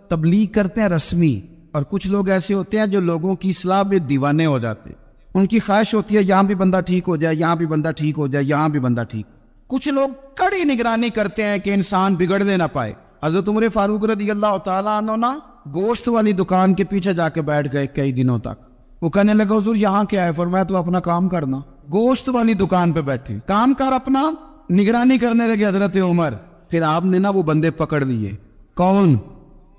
تبلیغ کرتے ہیں رسمی، اور کچھ لوگ ایسے ہوتے ہیں جو لوگوں کی اصلاح میں دیوانے ہو جاتے، ان کی خواہش ہوتی ہے یہاں بھی بندہ ٹھیک ہو جائے، یہاں بھی بندہ ٹھیک ہو جائے، یہاں بھی بندہ ٹھیک۔ کچھ لوگ کڑی نگرانی کرتے ہیں کہ انسان بگڑنے نہ پائے۔ حضرت عمر فاروق رضی اللہ تعالیٰ عنہ نا گوشت والی دکان کے پیچھے جا کے بیٹھ گئے کئی دنوں تک۔ وہ کہنے لگا حضور یہاں کیا ہے؟ فرمایا تو اپنا کام کرنا۔ گوشت والی دکان پہ بیٹھے، کام کر اپنا، نگرانی کرنے لگے حضرت عمر۔ پھر آپ نے نا وہ بندے پکڑ لیے، کون؟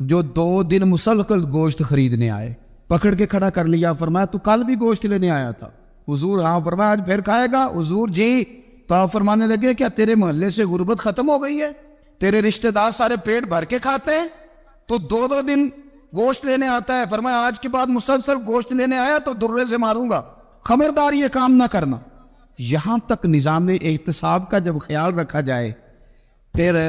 جو 2 دن مسلسل گوشت خریدنے آئے، پکڑ کے کھڑا کر لیا۔ فرمایا تو کل بھی گوشت لینے آیا تھا؟ حضور ہاں۔ فرمایا آج پھر کھائے گا؟ حضور جی۔ تو آپ فرمانے لگے کیا تیرے محلے سے غربت ختم ہو گئی ہے؟ تیرے رشتہ دار سارے پیٹ بھر کے کھاتے ہیں، تو 2 دن گوشت لینے آتا ہے۔ فرمایا آج کے بعد مسلسل گوشت لینے آیا تو درے سے ماروں گا، خبردار یہ کام نہ کرنا۔ یہاں تک نظام احتساب کا جب خیال رکھا جائے پھر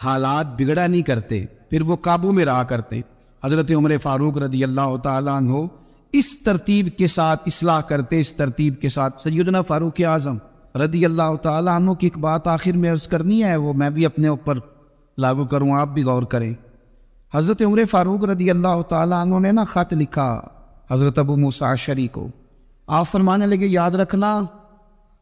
حالات بگڑا نہیں کرتے، پھر وہ قابو میں رہا کرتے۔ حضرت عمر فاروق رضی اللہ تعالیٰ عنہ اس ترتیب کے ساتھ اصلاح کرتے، اس ترتیب کے ساتھ۔ سیدنا فاروق اعظم رضی اللہ تعالیٰ عنہ کی ایک بات آخر میں عرض کرنی ہے، وہ میں بھی اپنے اوپر لاگو کروں، آپ بھی غور کریں۔ حضرت عمر فاروق رضی اللہ تعالیٰ عنہ نے نا خط لکھا حضرت ابو موسیٰ اشعری کو۔ آپ فرمانے لگے یاد رکھنا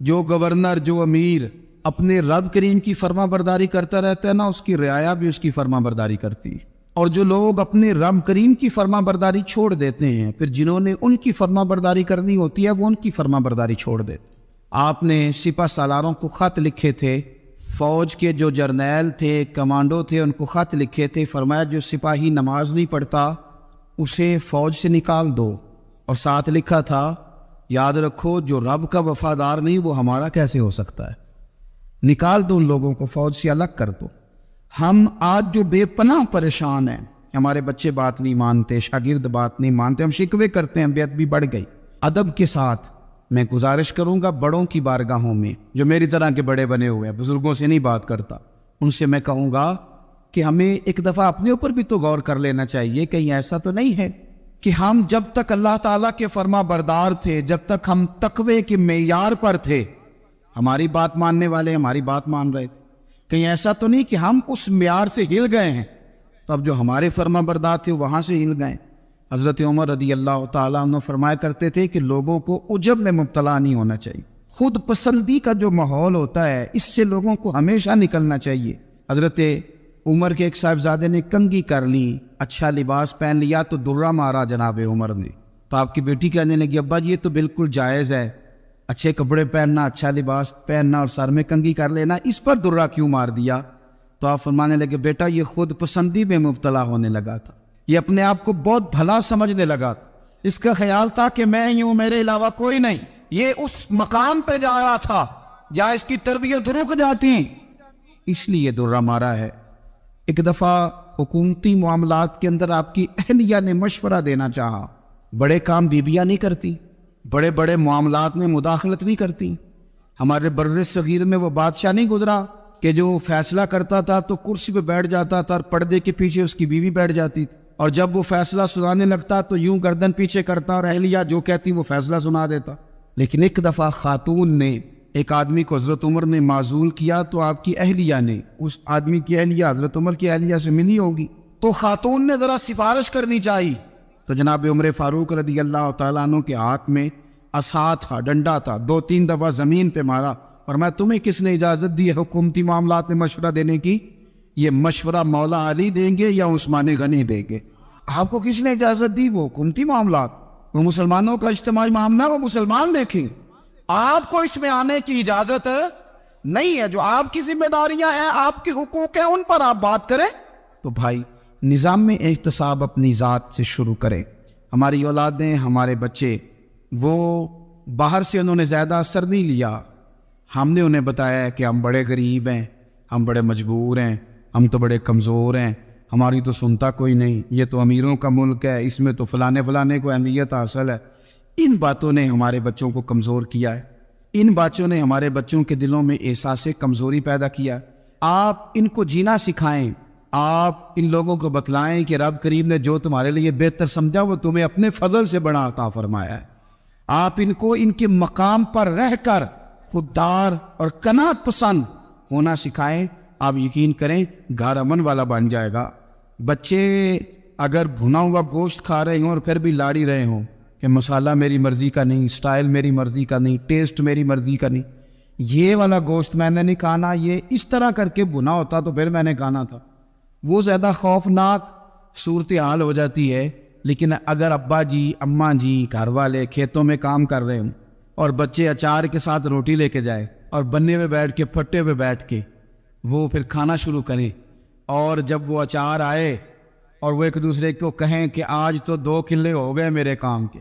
جو گورنر، جو امیر اپنے رب کریم کی فرما برداری کرتا رہتا ہے نا، اس کی رعایا بھی اس کی فرما برداری کرتی، اور جو لوگ اپنے رب کریم کی فرما برداری چھوڑ دیتے ہیں پھر جنہوں نے ان کی فرما برداری کرنی ہوتی ہے وہ ان کی فرما برداری چھوڑ دیتے۔ آپ نے سپہ سالاروں کو خط لکھے تھے، فوج کے جو جرنیل تھے، کمانڈو تھے، ان کو خط لکھے تھے، فرمایا جو سپاہی نماز نہیں پڑھتا اسے فوج سے نکال دو، اور ساتھ لکھا تھا یاد رکھو جو رب کا وفادار نہیں وہ ہمارا کیسے ہو سکتا ہے، نکال دو ان لوگوں کو، فوج سے الگ کر دو۔ ہم آج جو بے پناہ پریشان ہیں، ہمارے بچے بات نہیں مانتے، شاگرد بات نہیں مانتے، ہم شکوے کرتے ہیں، بے ادبی بڑھ گئی۔ ادب کے ساتھ میں گزارش کروں گا بڑوں کی بارگاہوں میں، جو میری طرح کے بڑے بنے ہوئے ہیں، بزرگوں سے نہیں بات کرتا، ان سے میں کہوں گا کہ ہمیں ایک دفعہ اپنے اوپر بھی تو غور کر لینا چاہیے، کہیں ایسا تو نہیں ہے کہ ہم جب تک اللہ تعالیٰ کے فرما بردار تھے، جب تک ہم تقوی کے معیار پر تھے، ہماری بات ماننے والے ہماری بات مان رہے تھے، کہیں ایسا تو نہیں کہ ہم اس معیار سے ہل گئے ہیں تو اب جو ہمارے فرما بردار تھے وہاں سے ہل گئے۔ حضرت عمر رضی اللہ تعالیٰ عنہ فرمایا کرتے تھے کہ لوگوں کو عجب میں مبتلا نہیں ہونا چاہیے، خود پسندی کا جو ماحول ہوتا ہے اس سے لوگوں کو ہمیشہ نکلنا چاہیے۔ حضرت عمر کے ایک صاحبزادے نے کنگھی کر لی، اچھا لباس پہن لیا تو درہ مارا جناب عمر نے، تو آپ کی بیٹی کہنے لگی ابا یہ تو بالکل جائز ہے، اچھے کپڑے پہننا، اچھا لباس پہننا اور سر میں کنگھی کر لینا، اس پر درہ کیوں مار دیا؟ تو آپ فرمانے لگے بیٹا یہ خود پسندی میں مبتلا ہونے لگا تھا، یہ اپنے آپ کو بہت بھلا سمجھنے لگا تھا، اس کا خیال تھا کہ میں ہی ہوں، میرے علاوہ کوئی نہیں، یہ اس مقام پہ جا رہا تھا جہاں اس کی تربیت رک جاتی، اس لیے درہ مارا ہے۔ ایک دفعہ حکومتی معاملات کے اندر آپ کی اہلیہ نے مشورہ دینا چاہا، بڑے کام بیویاں نہیں کرتی، بڑے بڑے معاملات میں مداخلت نہیں کرتی۔ ہمارے بر صغیر میں وہ بادشاہ نہیں گزرا کہ جو فیصلہ کرتا تھا تو کرسی پہ بیٹھ جاتا تھا اور پردے کے پیچھے اس کی بیوی بیٹھ جاتی تھی، اور جب وہ فیصلہ سنانے لگتا تو یوں گردن پیچھے کرتا اور اہلیہ جو کہتی وہ فیصلہ سنا دیتا۔ لیکن ایک دفعہ خاتون نے ایک آدمی کو حضرت عمر نے معزول کیا تو آپ کی اہلیہ نے اس آدمی کی اہلیہ حضرت عمر کی اہلیہ سے ملی ہوگی، تو خاتون نے ذرا سفارش کرنی چاہیے، تو جناب عمر فاروق رضی اللہ تعالیٰ عنہ کے ہاتھ میں عصا تھا، ڈنڈا تھا، 2-3 دفعہ زمین پہ مارا، فرمایا تمہیں کس نے اجازت دی ہے حکومتی معاملات میں مشورہ دینے کی؟ یہ مشورہ مولا علی دیں گے یا عثمان غنی دیں گے؟ آپ کو کس نے اجازت دی؟ وہ حکومتی معاملات، وہ مسلمانوں کا اجتماعی معاملہ، وہ مسلمان دیکھیں، آپ کو اس میں آنے کی اجازت نہیں ہے۔ جو آپ کی ذمہ داریاں ہیں، آپ کے حقوق ہیں، ان پر آپ بات کریں۔ تو بھائی نظام میں احتساب اپنی ذات سے شروع کریں۔ ہماری اولادیں، ہمارے بچے، وہ باہر سے انہوں نے زیادہ اثر نہیں لیا، ہم نے انہیں بتایا ہے کہ ہم بڑے غریب ہیں، ہم بڑے مجبور ہیں، ہم تو بڑے کمزور ہیں، ہماری تو سنتا کوئی نہیں، یہ تو امیروں کا ملک ہے، اس میں تو فلانے کو اہمیت حاصل ہے۔ ان باتوں نے ہمارے بچوں کو کمزور کیا ہے، ان باتوں نے ہمارے بچوں کے دلوں میں احساس کمزوری پیدا کیا ہے۔ آپ ان کو جینا سکھائیں، آپ ان لوگوں کو بتلائیں کہ رب کریم نے جو تمہارے لیے بہتر سمجھا وہ تمہیں اپنے فضل سے بڑا عطا فرمایا ہے۔ آپ ان کو ان کے مقام پر رہ کر خوددار اور قناعت پسند ہونا سکھائیں، آپ یقین کریں گھر امن والا بن جائے گا۔ بچے اگر بھنا ہوا گوشت کھا رہے ہوں اور پھر بھی لاڑی رہے ہوں کہ مسالہ میری مرضی کا نہیں، سٹائل میری مرضی کا نہیں، ٹیسٹ میری مرضی کا نہیں، یہ والا گوشت میں نے نہیں کھانا، یہ اس طرح کر کے بھنا ہوتا تو پھر میں نے کھانا تھا، وہ زیادہ خوفناک صورتحال ہو جاتی ہے۔ لیکن اگر ابا جی، اماں جی، گھر والے کھیتوں میں کام کر رہے ہوں اور بچے اچار کے ساتھ روٹی لے کے جائے اور بننے میں بیٹھ کے، پھٹے پہ بیٹھ کے وہ پھر کھانا شروع کریں، اور جب وہ اچار آئے اور وہ ایک دوسرے کو کہیں کہ آج تو 2 کلے ہو گئے میرے کام کے،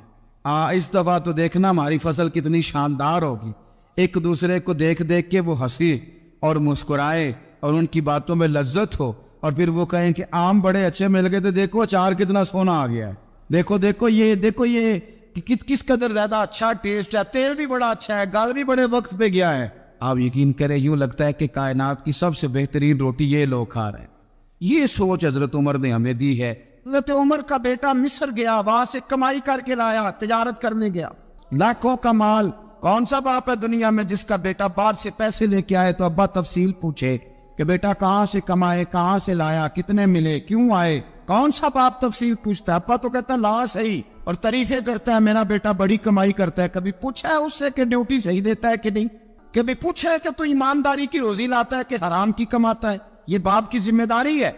اس دفعہ تو دیکھنا ہماری فصل کتنی شاندار ہوگی، ایک دوسرے کو دیکھ دیکھ کے وہ ہنسی اور مسکرائے اور ان کی باتوں میں لذت ہو، اور پھر وہ کہیں کہ آم بڑے اچھے مل گئے تھے، دیکھو اچار کتنا سونا آ گیا ہے، دیکھو یہ کہ کس قدر زیادہ اچھا ٹیسٹ ہے، تیل بھی بڑا اچھا ہے، گل بھی بڑے وقت پہ گیا ہے۔ آپ یقین کریں یوں لگتا ہے کہ کائنات کی سب سے بہترین روٹی یہ لوگ کھا رہے ہیں۔ یہ سوچ حضرت عمر نے ہمیں دی ہے۔ حضرت عمر کا بیٹا مصر گیا، وہاں سے کمائی کر کے لایا، تجارت کرنے گیا، لاکھوں کا مال۔ کون سا باپ ہے دنیا میں جس کا بیٹا باہر سے پیسے لے کے آئے تو ابا تفصیل پوچھے کہ بیٹا کہاں سے کمائے، کہاں سے لایا، کتنے ملے، کیوں آئے؟ کون سا باپ تفصیل پوچھتا ہے؟ ابا تو کہتا ہے لا صحیح، اور تعریفیں کرتا ہے میرا بیٹا بڑی کمائی کرتا ہے۔ کبھی پوچھا ہے اس سے کہ ڈیوٹی صحیح دیتا ہے کہ نہیں؟ کبھی پوچھا ہے کہ تو ایمانداری کی روزی لاتا ہے کہ حرام کی کماتا ہے؟ یہ باپ کی ذمہ داری ہے،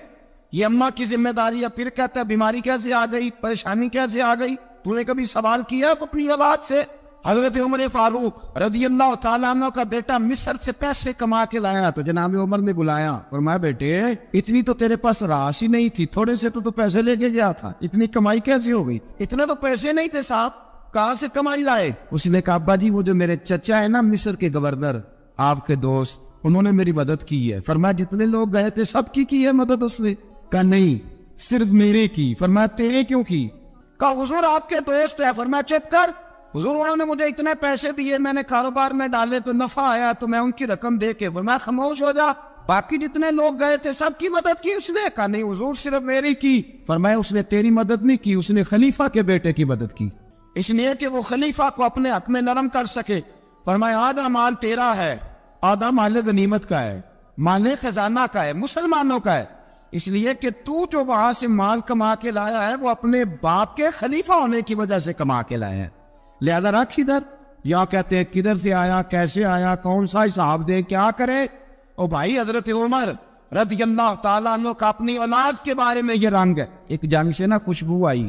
یہ اماں کی ذمہ داری ہے۔ پھر کہتا ہے بیماری کیسے آ گئی، پریشانی کیسے آ گئی؟ تو نے کبھی سوال کیا اپنی اولاد سے؟ حضرت عمر فاروق رضی اللہ تعالیٰ عنہ کا بیٹا مصر سے پیسے کما کے لایا تو جناب عمر نے بلایا، فرمایا بیٹے اتنی تو تیرے پاس راش ہی نہیں تھی، تھوڑے سے تو پیسے لے کے گیا تھا، اتنی کمائی کیسے ہو گئی؟ اتنے تو پیسے نہیں تھے صاحب، کہاں سے کمائی لائے؟ اس نے کہا ابا جی وہ جو میرے چچا ہے نا مصر کے گورنر، آپ کے دوست، انہوں نے میری مدد کی ہے۔ فرمایا جتنے لوگ گئے تھے سب کی ہے مدد اس نے؟ کہا نہیں صرف میرے کی۔ فرمایا تیرے کیوں کی؟ کہا حضور آپ کے دوست ہے۔ فرمایا چپ کر، حضور انہوں نے مجھے اتنے پیسے دیے، میں نے کاروبار میں ڈالے تو نفع آیا تو میں ان کی رقم دے کے۔ فرمایا خاموش ہو جا، باقی جتنے لوگ گئے تھے سب کی مدد کی اس نے؟ کہا نہیں حضور صرف میری کی۔ فرمایا اس نے تیری مدد نہیں کی، اس نے خلیفہ کے بیٹے کی مدد کی، اس لیے کہ وہ خلیفہ کو اپنے حق میں نرم کر سکے۔ فرمایا آدھا مال تیرا ہے، آدھا مال غنیمت کا ہے، مال خزانہ کا ہے، مسلمانوں کا ہے، اس لیے کہ تو جو وہاں سے مال کما کے لایا ہے وہ اپنے باپ کے خلیفہ ہونے کی وجہ سے کما کے لایا ہے، لہذا رکھ ادھر۔ یا کہتے ہیں کدھر سے آیا، کیسے آیا، کون سا حساب دے، کیا کرے؟ او بھائی حضرت عمر رضی اللہ تعالیٰ عنہ کا اپنی اولاد کے بارے میں یہ رنگ ہے۔ ایک جنگ سے نا خوشبو آئی،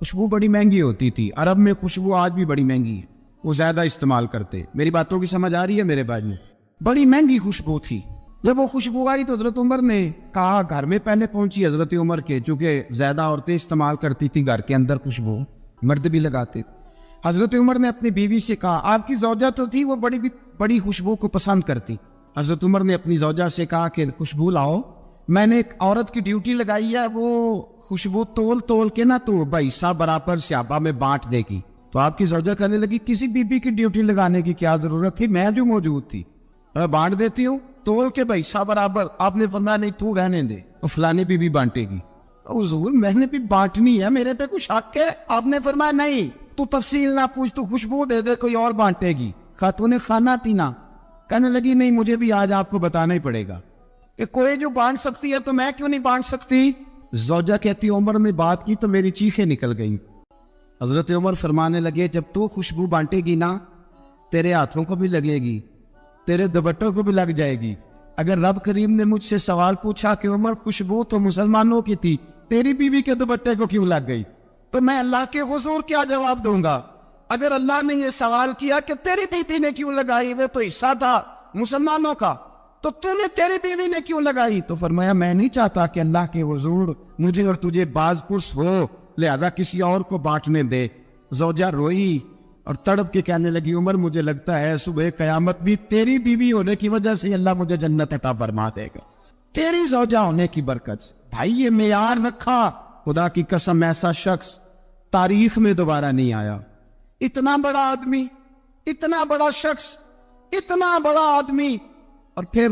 خوشبو بڑی مہنگی ہوتی تھی، عرب میں خوشبو آج بھی بڑی مہنگی ہے، وہ زیادہ استعمال کرتے۔ میری باتوں کی سمجھ آ رہی ہے میرے بھائی؟ بڑی مہنگی خوشبو تھی۔ جب وہ خوشبو آئی تو حضرت عمر نے کہا، گھر میں پہلے پہنچی حضرت عمر کے، چونکہ زیادہ عورتیں استعمال کرتی تھی گھر کے اندر خوشبو، مرد بھی لگاتے تھے۔ حضرت عمر نے اپنی بیوی سے کہا، آپ کی زوجہ تو تھی وہ بڑی خوشبو کو پسند کرتی۔ حضرت عمر نے اپنی زوجہ سے کہا کہ خوشبو لاؤ، میں نے ایک عورت کی ڈیوٹی لگائی ہے، وہ خوشبو تول کے نا تو بھائیسا برابر صحابہ میں بانٹ دے گی۔ تو آپ کی زوجہ کہنے لگی کسی بی بی کی ڈیوٹی لگانے کی کیا ضرورت تھی، میں جو موجود تھی میں بانٹ دیتی ہوں تول کے بھائیسا برابر۔ آپ نے فرمایا نہیں تو رہنے دے، وہ فلانی بی بی بانٹے گی۔ حضور میں نے بھی بانٹنی ہے، میرے پہ کچھ حق ہے؟ آپ نے فرمایا نہیں تو تفصیل نہ پوچھ، تو خوشبو دے دے، کوئی اور بانٹے گی۔ خاتون خانہ تھی نا، کہنے لگی نہیں مجھے بھی آج آپ کو بتانا ہی پڑے گا کہ کوئی جو بانٹ سکتی ہے تو میں کیوں نہیں بانٹ سکتی؟ زوجہ کہتی عمر نے بات کی تو میری چیخیں نکل گئیں. حضرت عمر فرمانے لگے جب تو خوشبو بانٹے گی نا تیرے ہاتھوں کو بھی لگے گی, تیرے دوپٹوں کو بھی لگ جائے گی. اگر رب کریم نے مجھ سے سوال پوچھا کہ عمر خوشبو تو مسلمانوں کی تھی, تیری بیوی کے دوپٹے کو کیوں لگ گئی, تو میں اللہ کے حضور کیا جواب دوں گا؟ اگر اللہ نے یہ سوال کیا کہ تیری بیوی نے کیوں لگائی, وہ تو حصہ تھا مسلمانوں کا, تو تو نے تیری بیوی نے کیوں لگائی؟ تو فرمایا میں نہیں چاہتا کہ اللہ کے حضور مجھے اور تجھے باز پرس ہو, لہذا کسی اور کو بانٹنے دے. زوجہ روئی اور تڑپ کے کہنے لگی عمر مجھے لگتا ہے صبح قیامت بھی تیری بیوی ہونے کی وجہ سے اللہ مجھے جنت عطا فرما دے گا, تیری زوجہ ہونے کی برکت سے. بھائی یہ معیار رکھا, خدا کی قسم ایسا شخص تاریخ میں دوبارہ نہیں آیا. اتنا بڑا آدمی, اتنا بڑا شخص, اتنا بڑا آدمی, اور پھر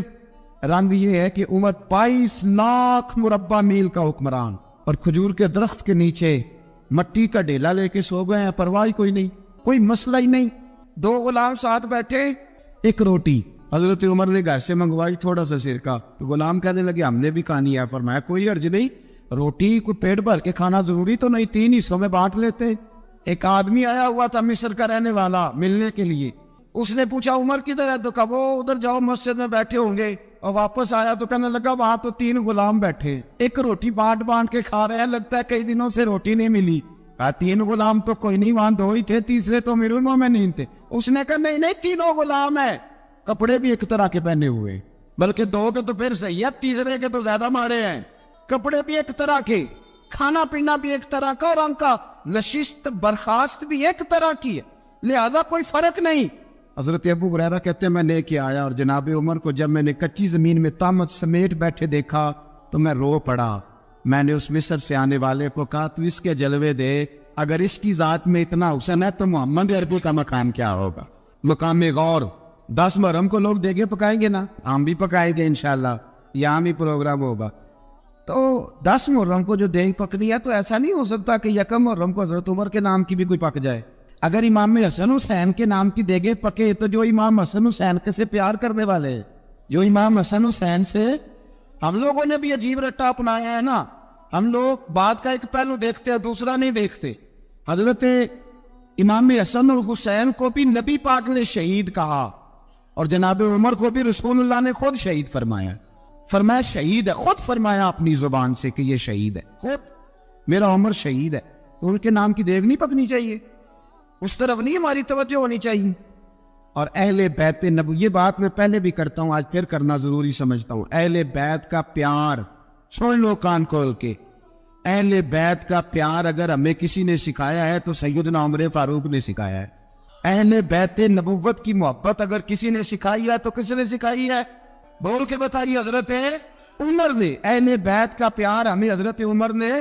رنگ یہ ہے کہ عمر 22 لاکھ مربع میل کا حکمران, اور کھجور کے درخت کے نیچے مٹی کا ڈیلا لے کے سو گئے ہیں, پرواہ کوئی نہیں, کوئی مسئلہ ہی نہیں. 2 غلام ساتھ بیٹھے, ایک روٹی حضرت عمر نے گھر سے منگوائی, تھوڑا سا سرکہ, تو غلام کہنے لگے ہم نے بھی کھانی ہے. فرمایا کوئی حرج نہیں, روٹی کو پیٹ بھر کے کھانا ضروری تو نہیں, 3 حصوں میں بانٹ لیتے. ایک آدمی آیا ہوا تھا مصر کا رہنے والا ملنے کے لیے, اس نے پوچھا عمر کدھر ہے, تو کہا وہ ادھر جاؤ مسجد میں بیٹھے ہوں گے, اور واپس آیا تو کہنے لگا وہاں تو 3 غلام بیٹھے, ایک روٹی بانٹ بانٹ کے کھا رہے ہیں, لگتا ہے کئی دنوں سے روٹی نہیں ملی. کہا 3 غلام تو کوئی نہیں, وہاں 2 ہی تھے, تیسرے تو امیر المومنین تھے. اس نے کہا نہیں 3 غلام ہیں, کپڑے بھی ایک طرح کے پہنے ہوئے, بلکہ 2 کے تو پھر صحیح ہے, تیسرے کے تو زیادہ ماڑے ہیں. کپڑے بھی ایک طرح کے, کھانا پینا بھی ایک طرح کا, اور ان کا نشست برخاست بھی ایک طرح کی ہے, لہذا کوئی فرق نہیں. حضرت ابو ہریرہ کہتے ہیں میں لے کے آیا, اور جناب عمر کو جب میں نے کچی زمین میں تامت سمیٹ بیٹھے دیکھا تو میں رو پڑا. میں نے اس مصر سے آنے والے کو کہا تو اس کے جلوے دیکھ, اگر اس کی ذات میں اتنا حسن ہے تو محمد عربی کا مقام کیا ہوگا, مقام غور. 10 محرم کو لوگ دیگے پکائیں گے نا, ہم بھی پکائیں گے انشاءاللہ, یہاں بھی پروگرام ہوگا. تو 10 محرم کو جو دیگ پکنی ہے تو ایسا نہیں ہو سکتا کہ 1 محرم کو حضرت عمر کے نام کی بھی کوئی پک جائے. اگر امام حسن حسین کے نام کی دیگیں پکے تو جو امام حسن حسین کے سے پیار کرنے والے ہیں, جو امام حسن حسین سے ہم لوگوں نے بھی عجیب رٹا اپنایا ہے نا, ہم لوگ بات کا ایک پہلو دیکھتے ہیں دوسرا نہیں دیکھتے. حضرت امام حسن اور حسین کو بھی نبی پاک نے شہید کہا, اور جناب عمر کو بھی رسول اللہ نے خود شہید فرمایا. فرمایا شہید ہے, خود فرمایا اپنی زبان سے کہ یہ شہید ہے, خود میرا عمر شہید ہے. تو ان کے نام کی دیگ نہیں پکنی چاہیے, اس طرف نہیں ہماری توجہ ہونی چاہیے. اور اہل بیت نبوی, یہ بات میں پہلے بھی کرتا ہوں, آج پھر کرنا ضروری سمجھتا ہوں. اہل بیت کا پیار سن لو کان کھول کے, اہل بیت کا پیار اگر ہمیں کسی نے سکھایا ہے تو سیدنا عمر فاروق نے سکھایا ہے. اہل بیت نبوت کی محبت اگر کسی نے سکھائی ہے تو کس نے سکھائی ہے؟ بول کے بتائیے. حضرت عمر نے. اہل بیت کا پیار ہمیں حضرت عمر نے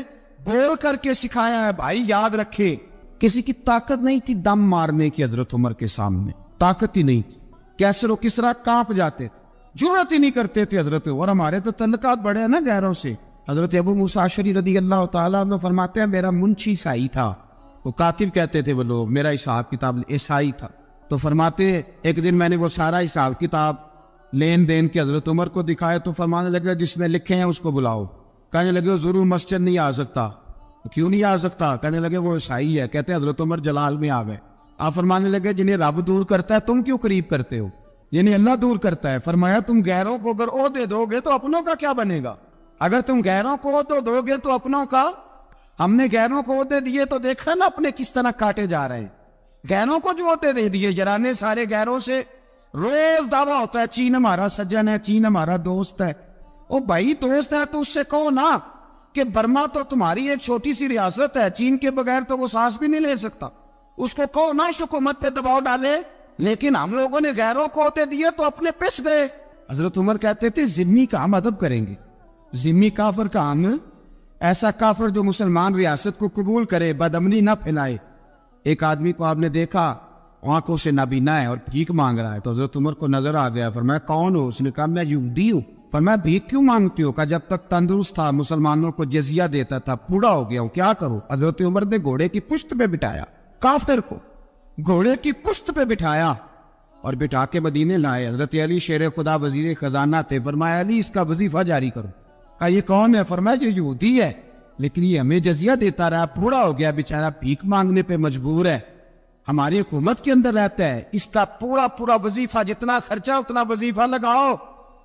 بول کر کے سکھایا ہے. بھائی یاد رکھے, کسی کی طاقت نہیں تھی دم مارنے کی حضرت عمر کے سامنے, طاقت ہی نہیں تھی. کیسر و کسرا کانپ جاتے تھے, جرأت ہی نہیں کرتے تھے حضرت. اور ہمارے تو تعلقات بڑے ہیں نا غیروں سے. حضرت ابو موسیٰ اشعری رضی اللہ تعالیٰ عنہ فرماتے ہیں میرا منشی عیسائی تھا, وہ کاتب کہتے تھے وہ لوگ, میرا حساب کتاب عیسائی تھا. تو فرماتے ایک دن میں نے وہ سارا حساب کتاب لین دین کے حضرت عمر کو دکھائے تو فرمانے لگے جس میں لکھے ہیں اس کو بلاؤ. کہنے لگے وہ ضرور مسجد نہیں آ سکتا. کیوں نہیں آ سکتا؟ کہنے لگے وہ عیسائی ہے. کہتے ہیں حضرت عمر جلال میں آ گئے. آپ فرمانے لگے جنہیں رب دور کرتا ہے تم کیوں قریب کرتے ہو, جنہیں اللہ دور کرتا ہے. فرمایا تم غیروں کو اگر عہدے دو گے تو اپنوں کا کیا بنے گا؟ اگر تم غیروں کو عہدے دو گے تو اپنوں کا. ہم نے غیروں کو عہدے دیے تو دیکھا نا اپنے کس طرح کاٹے جا رہے ہیں. غیروں کو جو عہدے دے دیے, جرانے سارے غیروں سے روز دعویٰ ہوتا ہے چین ہمارا سجن ہے, چین ہمارا دوست ہے. او بھائی دوست ہے تو اس سے کہو نا کہ برما تو تمہاری ایک چھوٹی سی ریاست ہے, چین کے بغیر تو وہ سانس بھی نہیں لے سکتا. اس کو کہو نا اس حکومت پہ دباؤ ڈالے. لیکن ہم لوگوں نے غیروں کو عہدے دیے تو اپنے پس گئے. حضرت عمر کہتے تھے ذمی کا ہم ادب کریں گے, ذمی کافر کا ہم, ایسا کافر جو مسلمان ریاست کو قبول کرے, بدامنی نہ پھیلائے. ایک آدمی کو آپ نے دیکھا آنکھوں سے نابینا ہے اور بھیک مانگ رہا ہے, تو حضرت عمر کو نظر آ گیا. فرمایا کون ہو؟ اس نے کہا میں یہودی ہوں. فرمایا بھیک کیوں مانگتی ہو؟ کہا جب تک تندرست تھا مسلمانوں کو جزیہ دیتا تھا, بوڑھا ہو گیا ہوں کیا کروں. حضرت عمر نے گھوڑے کی پشت پہ بٹھایا, کافر کو گھوڑے کی پشت پہ بٹھایا اور بٹھا کے مدینے لائے. حضرت علی شیر خدا وزیر خزانہ تھے. فرمایا علی اس کا وظیفہ جاری کرو. کہا یہ کون ہے؟ فرمایا یہ یہودی ہے لیکن یہ ہمیں جزیہ دیتا رہا, بوڑھا ہو گیا بیچارہ, بھیک مانگنے پہ مجبور ہے, ہماری حکومت کے اندر رہتا ہے, اس کا پورا وظیفہ جتنا خرچہ اتنا وظیفہ لگاؤ.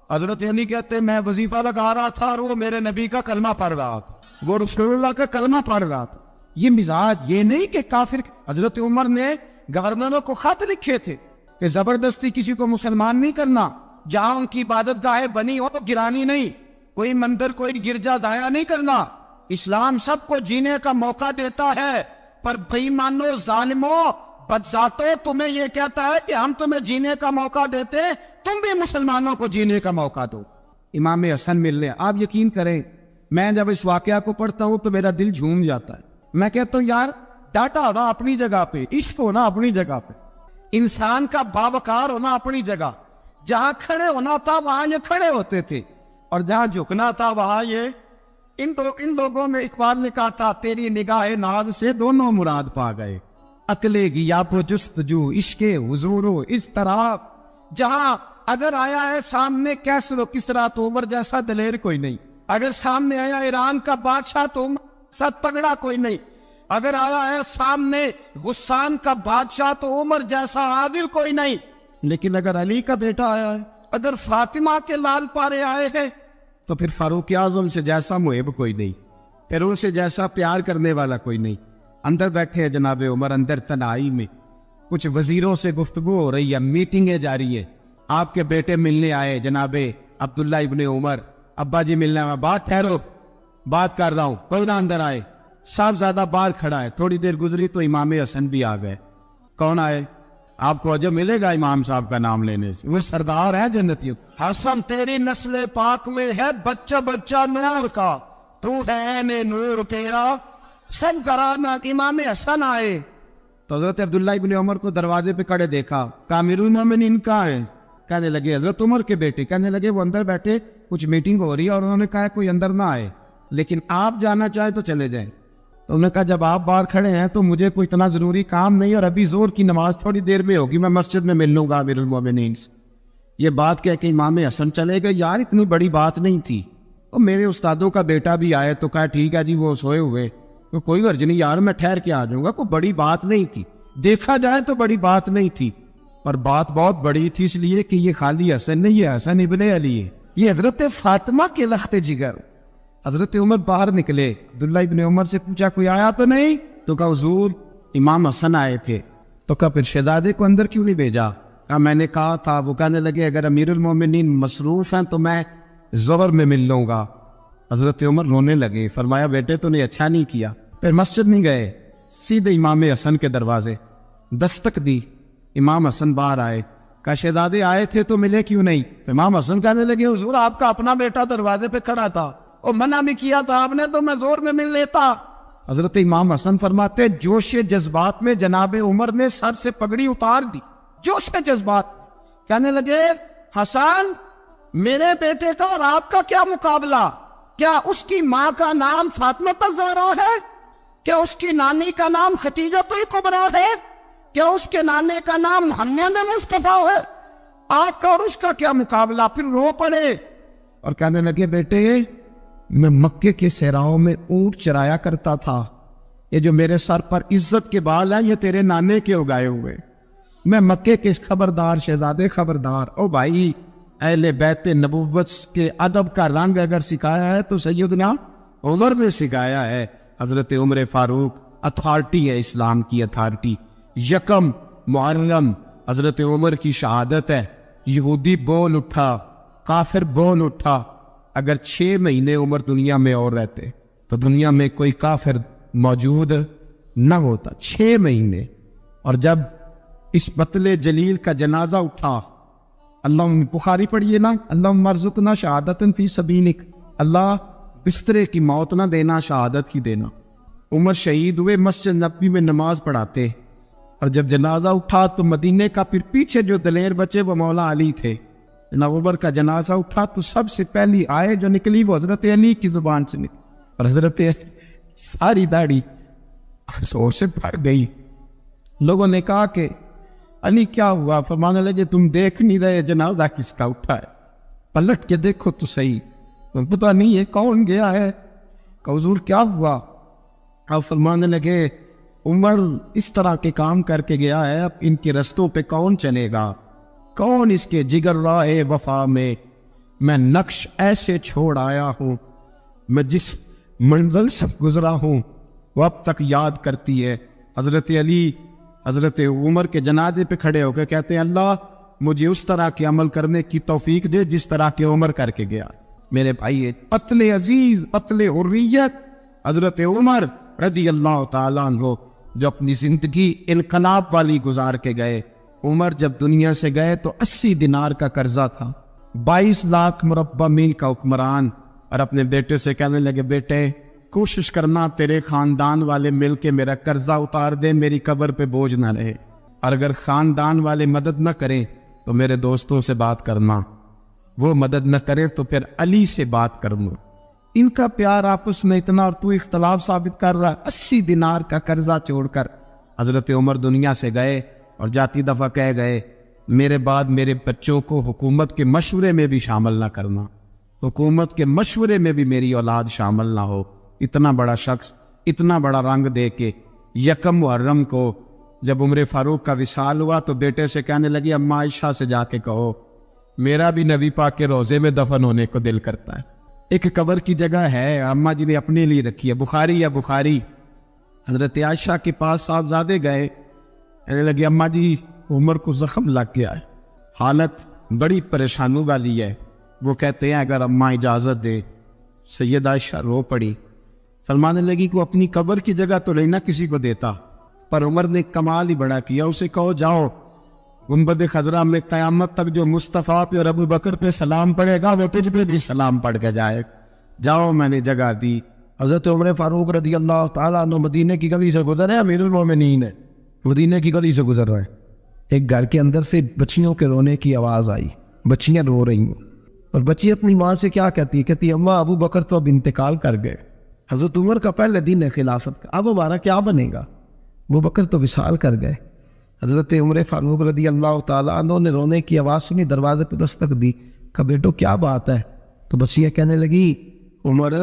حضرت علی کہتے ہیں میں وظیفہ لگا رہا تھا اور وہ میرے نبی کا کلمہ پڑھ رہا تھا, وہ رسول اللہ کا کلمہ پڑھ رہا تھا. یہ مزاج, یہ نہیں کہ کافر. حضرت عمر نے گورنروں کو خط لکھے تھے کہ زبردستی کسی کو مسلمان نہیں کرنا, جہاں ان کی عبادت گاہیں بنی ہو گرانی نہیں, کوئی مندر کوئی گرجا ضائع نہیں کرنا. اسلام سب کو جینے کا موقع دیتا ہے, پر بے ایمانو ظالمو بدذاتو تمہیں یہ کہتا ہے کہ ہم تمہیں جینے کا موقع دیتے, تم بھی مسلمانوں کو جینے کا موقع دو. امام حسن ملنے, آپ یقین کریں میں جب اس واقعہ کو پڑھتا ہوں تو میرا دل جھوم جاتا ہے. میں کہتا ہوں یار ڈاٹا ہونا اپنی جگہ پہ, عشق ہونا اپنی جگہ پہ, انسان کا باوقار ہونا اپنی جگہ. جہاں کھڑے ہونا تھا وہاں یہ کھڑے ہوتے تھے, اور جہاں جھکنا تھا وہاں یہ. ان لوگوں میں اقبال نے کہا تھا تیری نگاہ ناز سے دونوں مراد پا گئے, عقلِ غیاب و جستجو عشق حضور و اس طرح. جہاں اگر آیا ہے سامنے کیسر و کسرا تو عمر جیسا دلیر کوئی نہیں, اگر سامنے آیا ایران کا بادشاہ تو عمر جیسا تگڑا کوئی نہیں, اگر آیا ہے سامنے غسان کا بادشاہ تو عمر جیسا عادل کوئی نہیں. لیکن اگر علی کا بیٹا آیا ہے, اگر فاطمہ کے لال پارے آئے ہیں, تو پھر فاروق اعظم سے جیسا محب کوئی نہیں, پھر ان سے جیسا پیار کرنے والا کوئی نہیں. اندر بیٹھے ہیں جناب عمر, اندر تنہائی میں کچھ وزیروں سے گفتگو ہو رہی ہے, میٹنگیں جاری ہے. آپ کے بیٹے ملنے آئے جناب عبداللہ ابن عمر, ابا جی ملنے آئے. بات ٹھہرو, بات کر رہا ہوں, کوئی نہ اندر آئے. صاحبزادہ باہر کھڑا ہے. تھوڑی دیر گزری تو امام حسن بھی آ گئے. کون آئے؟ آپ کو عجب ملے گا امام صاحب کا نام لینے سے, وہ سردار ہے جنتیوں. حسن تیری نسل پاک میں ہے بچہ بچہ نور کا, تو ہے نور تیرا سب کرانا. امام حسن آئے تو حضرت عبداللہ ابن عمر کو دروازے پہ کھڑے دیکھا. کامر المومنین کہاں ہیں؟ کہنے لگے حضرت عمر کے بیٹے. کہنے لگے وہ اندر بیٹھے, کچھ میٹنگ ہو رہی ہے, اور انہوں نے کہا کوئی اندر نہ آئے, لیکن آپ جانا چاہے تو چلے جائیں. تو انہوں نے کہا جب آپ باہر کھڑے ہیں تو مجھے کوئی اتنا ضروری کام نہیں, اور ابھی زور کی نماز تھوڑی دیر میں ہوگی, میں مسجد میں مل لوں گا امیر المومنین سے. یہ بات کہہ کے امام حسن چلے گئے. یار اتنی بڑی بات نہیں تھی, اور میرے استادوں کا بیٹا بھی آئے تو کہا ٹھیک ہے جی وہ سوئے ہوئے, تو کوئی غرض نہیں یار, میں ٹھہر کے آ جاؤں گا, کوئی بڑی بات نہیں تھی. دیکھا جائے تو بڑی بات نہیں تھی, پر بات بہت بڑی تھی, اس لیے کہ یہ خالی حسن نہیں, یہ حسن ابن علی ہے, یہ حضرت فاطمہ کے لخت جگر. حضرت عمر باہر نکلے, عبداللہ ابن عمر سے پوچھا کوئی آیا تو نہیں؟ تو کہا حضور امام حسن آئے تھے. تو کہا پھر شہزادے کو اندر کیوں نہیں بھیجا؟ کہا میں نے کہا تھا. وہ کہنے لگے اگر امیر المومنین مصروف ہیں تو میں ظہر میں مل لوں گا. حضرت عمر رونے لگے. فرمایا بیٹے تو نے اچھا نہیں کیا. پھر مسجد نہیں گئے, سیدھے امام حسن کے دروازے دستک دی. امام حسن باہر آئے. کہا شہزادے آئے تھے تو ملے کیوں نہیں؟ تو امام حسن کہنے لگے حضور آپ کا اپنا بیٹا دروازے پہ کھڑا تھا, اور منع بھی کیا تھا آپ نے, تو میں زور میں مل لیتا. حضرت امام حسن فرماتے جوش جذبات میں جناب عمر نے سر سے پگڑی اتار دی. جوش جذبات کہنے لگے حسن میرے بیٹے کا اور آپ کا کیا مقابلہ؟ کیا اس کی ماں کا نام فاطمہ الزہرا ہے؟ کیا اس کی نانی کا نام خدیجہ الکبریٰ ہے؟ کیا اس کے نانے کا نام محمد مصطفیٰ ہے؟ آپ کا اور اس کا کیا مقابلہ؟ پھر رو پڑے اور کہنے لگے بیٹے میں مکے کے صحراؤں میں اونٹ چرایا کرتا تھا, یہ جو میرے سر پر عزت کے بال ہیں یہ تیرے نانے کے اگائے ہوئے. میں مکے کے خبردار شہزادے خبردار. او بھائی اہل بیت نبوت کے ادب کا رنگ اگر سکھایا ہے تو سیدنا عمر نے سکھایا ہے. حضرت عمر فاروق اتھارٹی ہے, اسلام کی اتھارٹی. یکم محرم حضرت عمر کی شہادت ہے. یہودی بول اٹھا, کافر بول اٹھا. اگر 6 مہینے عمر دنیا میں اور رہتے تو دنیا میں کوئی کافر موجود نہ ہوتا. 6 مہینے. اور جب اس بطل جلیل کا جنازہ اٹھا, اللہ بخاری پڑھیے نا, اللہم ارزقنا شہادت فی سبیلک, اللہ بسترے کی موت نہ دینا, شہادت کی دینا. عمر شہید ہوئے, مسجد نبوی میں نماز پڑھاتے, اور جب جنازہ اٹھا تو مدینے کا پھر پیچھے جو دلیر بچے وہ مولا علی تھے. جناب عمر کا جنازہ اٹھا تو سب سے پہلی آئے جو نکلی وہ حضرت علی کی زبان سے نکلی, اور حضرت ساری داڑھی سور سے بھر گئی. لوگوں نے کہا کہ علی کیا ہوا؟ فرمانے لگے تم دیکھ نہیں رہے جنازہ کس کا اٹھا ہے؟ پلٹ کے دیکھو تو صحیح، تم پتہ نہیں یہ کون گیا ہے؟ کہ حضور کیا ہوا؟ آپ فرمانے لگے عمر اس طرح کے کام کر کے گیا ہے، اب ان کے رستوں پہ کون چلے گا؟ کون اس کے جگر راہ وفا میں نقش ایسے چھوڑ آیا ہوں، میں جس منزل سے گزرا ہوں وہ اب تک یاد کرتی ہے۔ حضرت علی حضرت عمر کے جنازے پہ کھڑے ہو کے کہتے ہیں اللہ مجھے اس طرح کے عمل کرنے کی توفیق دے جس طرح کے عمر کر کے گیا۔ میرے بھائی قتل عزیز، قتل حریت، حضرت عمر رضی اللہ تعالیٰ عنہ جو اپنی زندگی انقلاب والی گزار کے گئے۔ عمر جب دنیا سے گئے تو 80 دینار کا قرضہ تھا، 22 لاکھ مربع میل کا حکمران، اور اپنے بیٹے سے کہنے لگے بیٹے کوشش کرنا تیرے خاندان والے مل کے میرا قرضہ اتار دے، میری قبر پہ بوجھ نہ رہے، اور اگر خاندان والے مدد نہ کریں تو میرے دوستوں سے بات کرنا، وہ مدد نہ کرے تو پھر علی سے بات کر لوں۔ ان کا پیار آپس میں اتنا، اور تو اختلاف ثابت کر رہا ہے۔ 80 دینار کا قرضہ چھوڑ کر حضرت عمر دنیا سے گئے، اور جاتی دفعہ کہہ گئے میرے بعد میرے بچوں کو حکومت کے مشورے میں بھی شامل نہ کرنا، حکومت کے مشورے میں بھی میری اولاد شامل نہ ہو۔ اتنا بڑا شخص اتنا بڑا رنگ دے کے یکم محرم کو جب عمر فاروق کا وصال ہوا تو بیٹے سے کہنے لگی اماں عائشہ سے جا کے کہو میرا بھی نبی پاک کے روزے میں دفن ہونے کو دل کرتا ہے۔ ایک قبر کی جگہ ہے اماں جی نے اپنے لیے رکھی ہے، بخاری یا بخاری۔ حضرت عائشہ کے پاس صاحبزادے گئے، کہنے لگے اماں جی عمر کو زخم لگ گیا ہے، حالت بڑی پریشانی والی ہے۔ وہ کہتے ہیں اگر اماں اجازت دے۔ سید عائشہ رو پڑی، فرمانے لگی کہ وہ اپنی قبر کی جگہ تو نہیں نہ کسی کو دیتا، پر عمر نے کمال ہی بڑا کیا، اسے کہو جاؤ گنبد خضرا میں قیامت تک جو مصطفیٰ پہ اور ابو بکر پہ سلام پڑے گا وہ تجھ پہ بھی سلام پڑھ کے جائے، جاؤ میں نے جگہ دی۔ حضرت عمر فاروق رضی اللہ تعالیٰ عنہ مدینے کی گلی سے گزر رہے ہیں، امیر المومنین ہے، مدینے کی گلی سے گزر رہے ہیں، ایک گھر کے اندر سے بچیوں کے رونے کی آواز آئی، بچیاں رو رہی ہیں، اور بچی اپنی ماں سے کیا کہتی ہے؟ کہتی اماں ابو بکر تو اب انتقال کر گئے، حضرت عمر کا پہلے دن ہے خلافت کا، اب ہمارا کیا بنے گا؟ ابو بکر تو وصال کر گئے۔ حضرت عمر فاروق رضی اللہ تعالیٰ عنہ نے رونے کی آواز سنی، دروازے پہ دستک دی، کہا بیٹو کیا بات ہے؟ تو بچیاں کہنے لگی عمر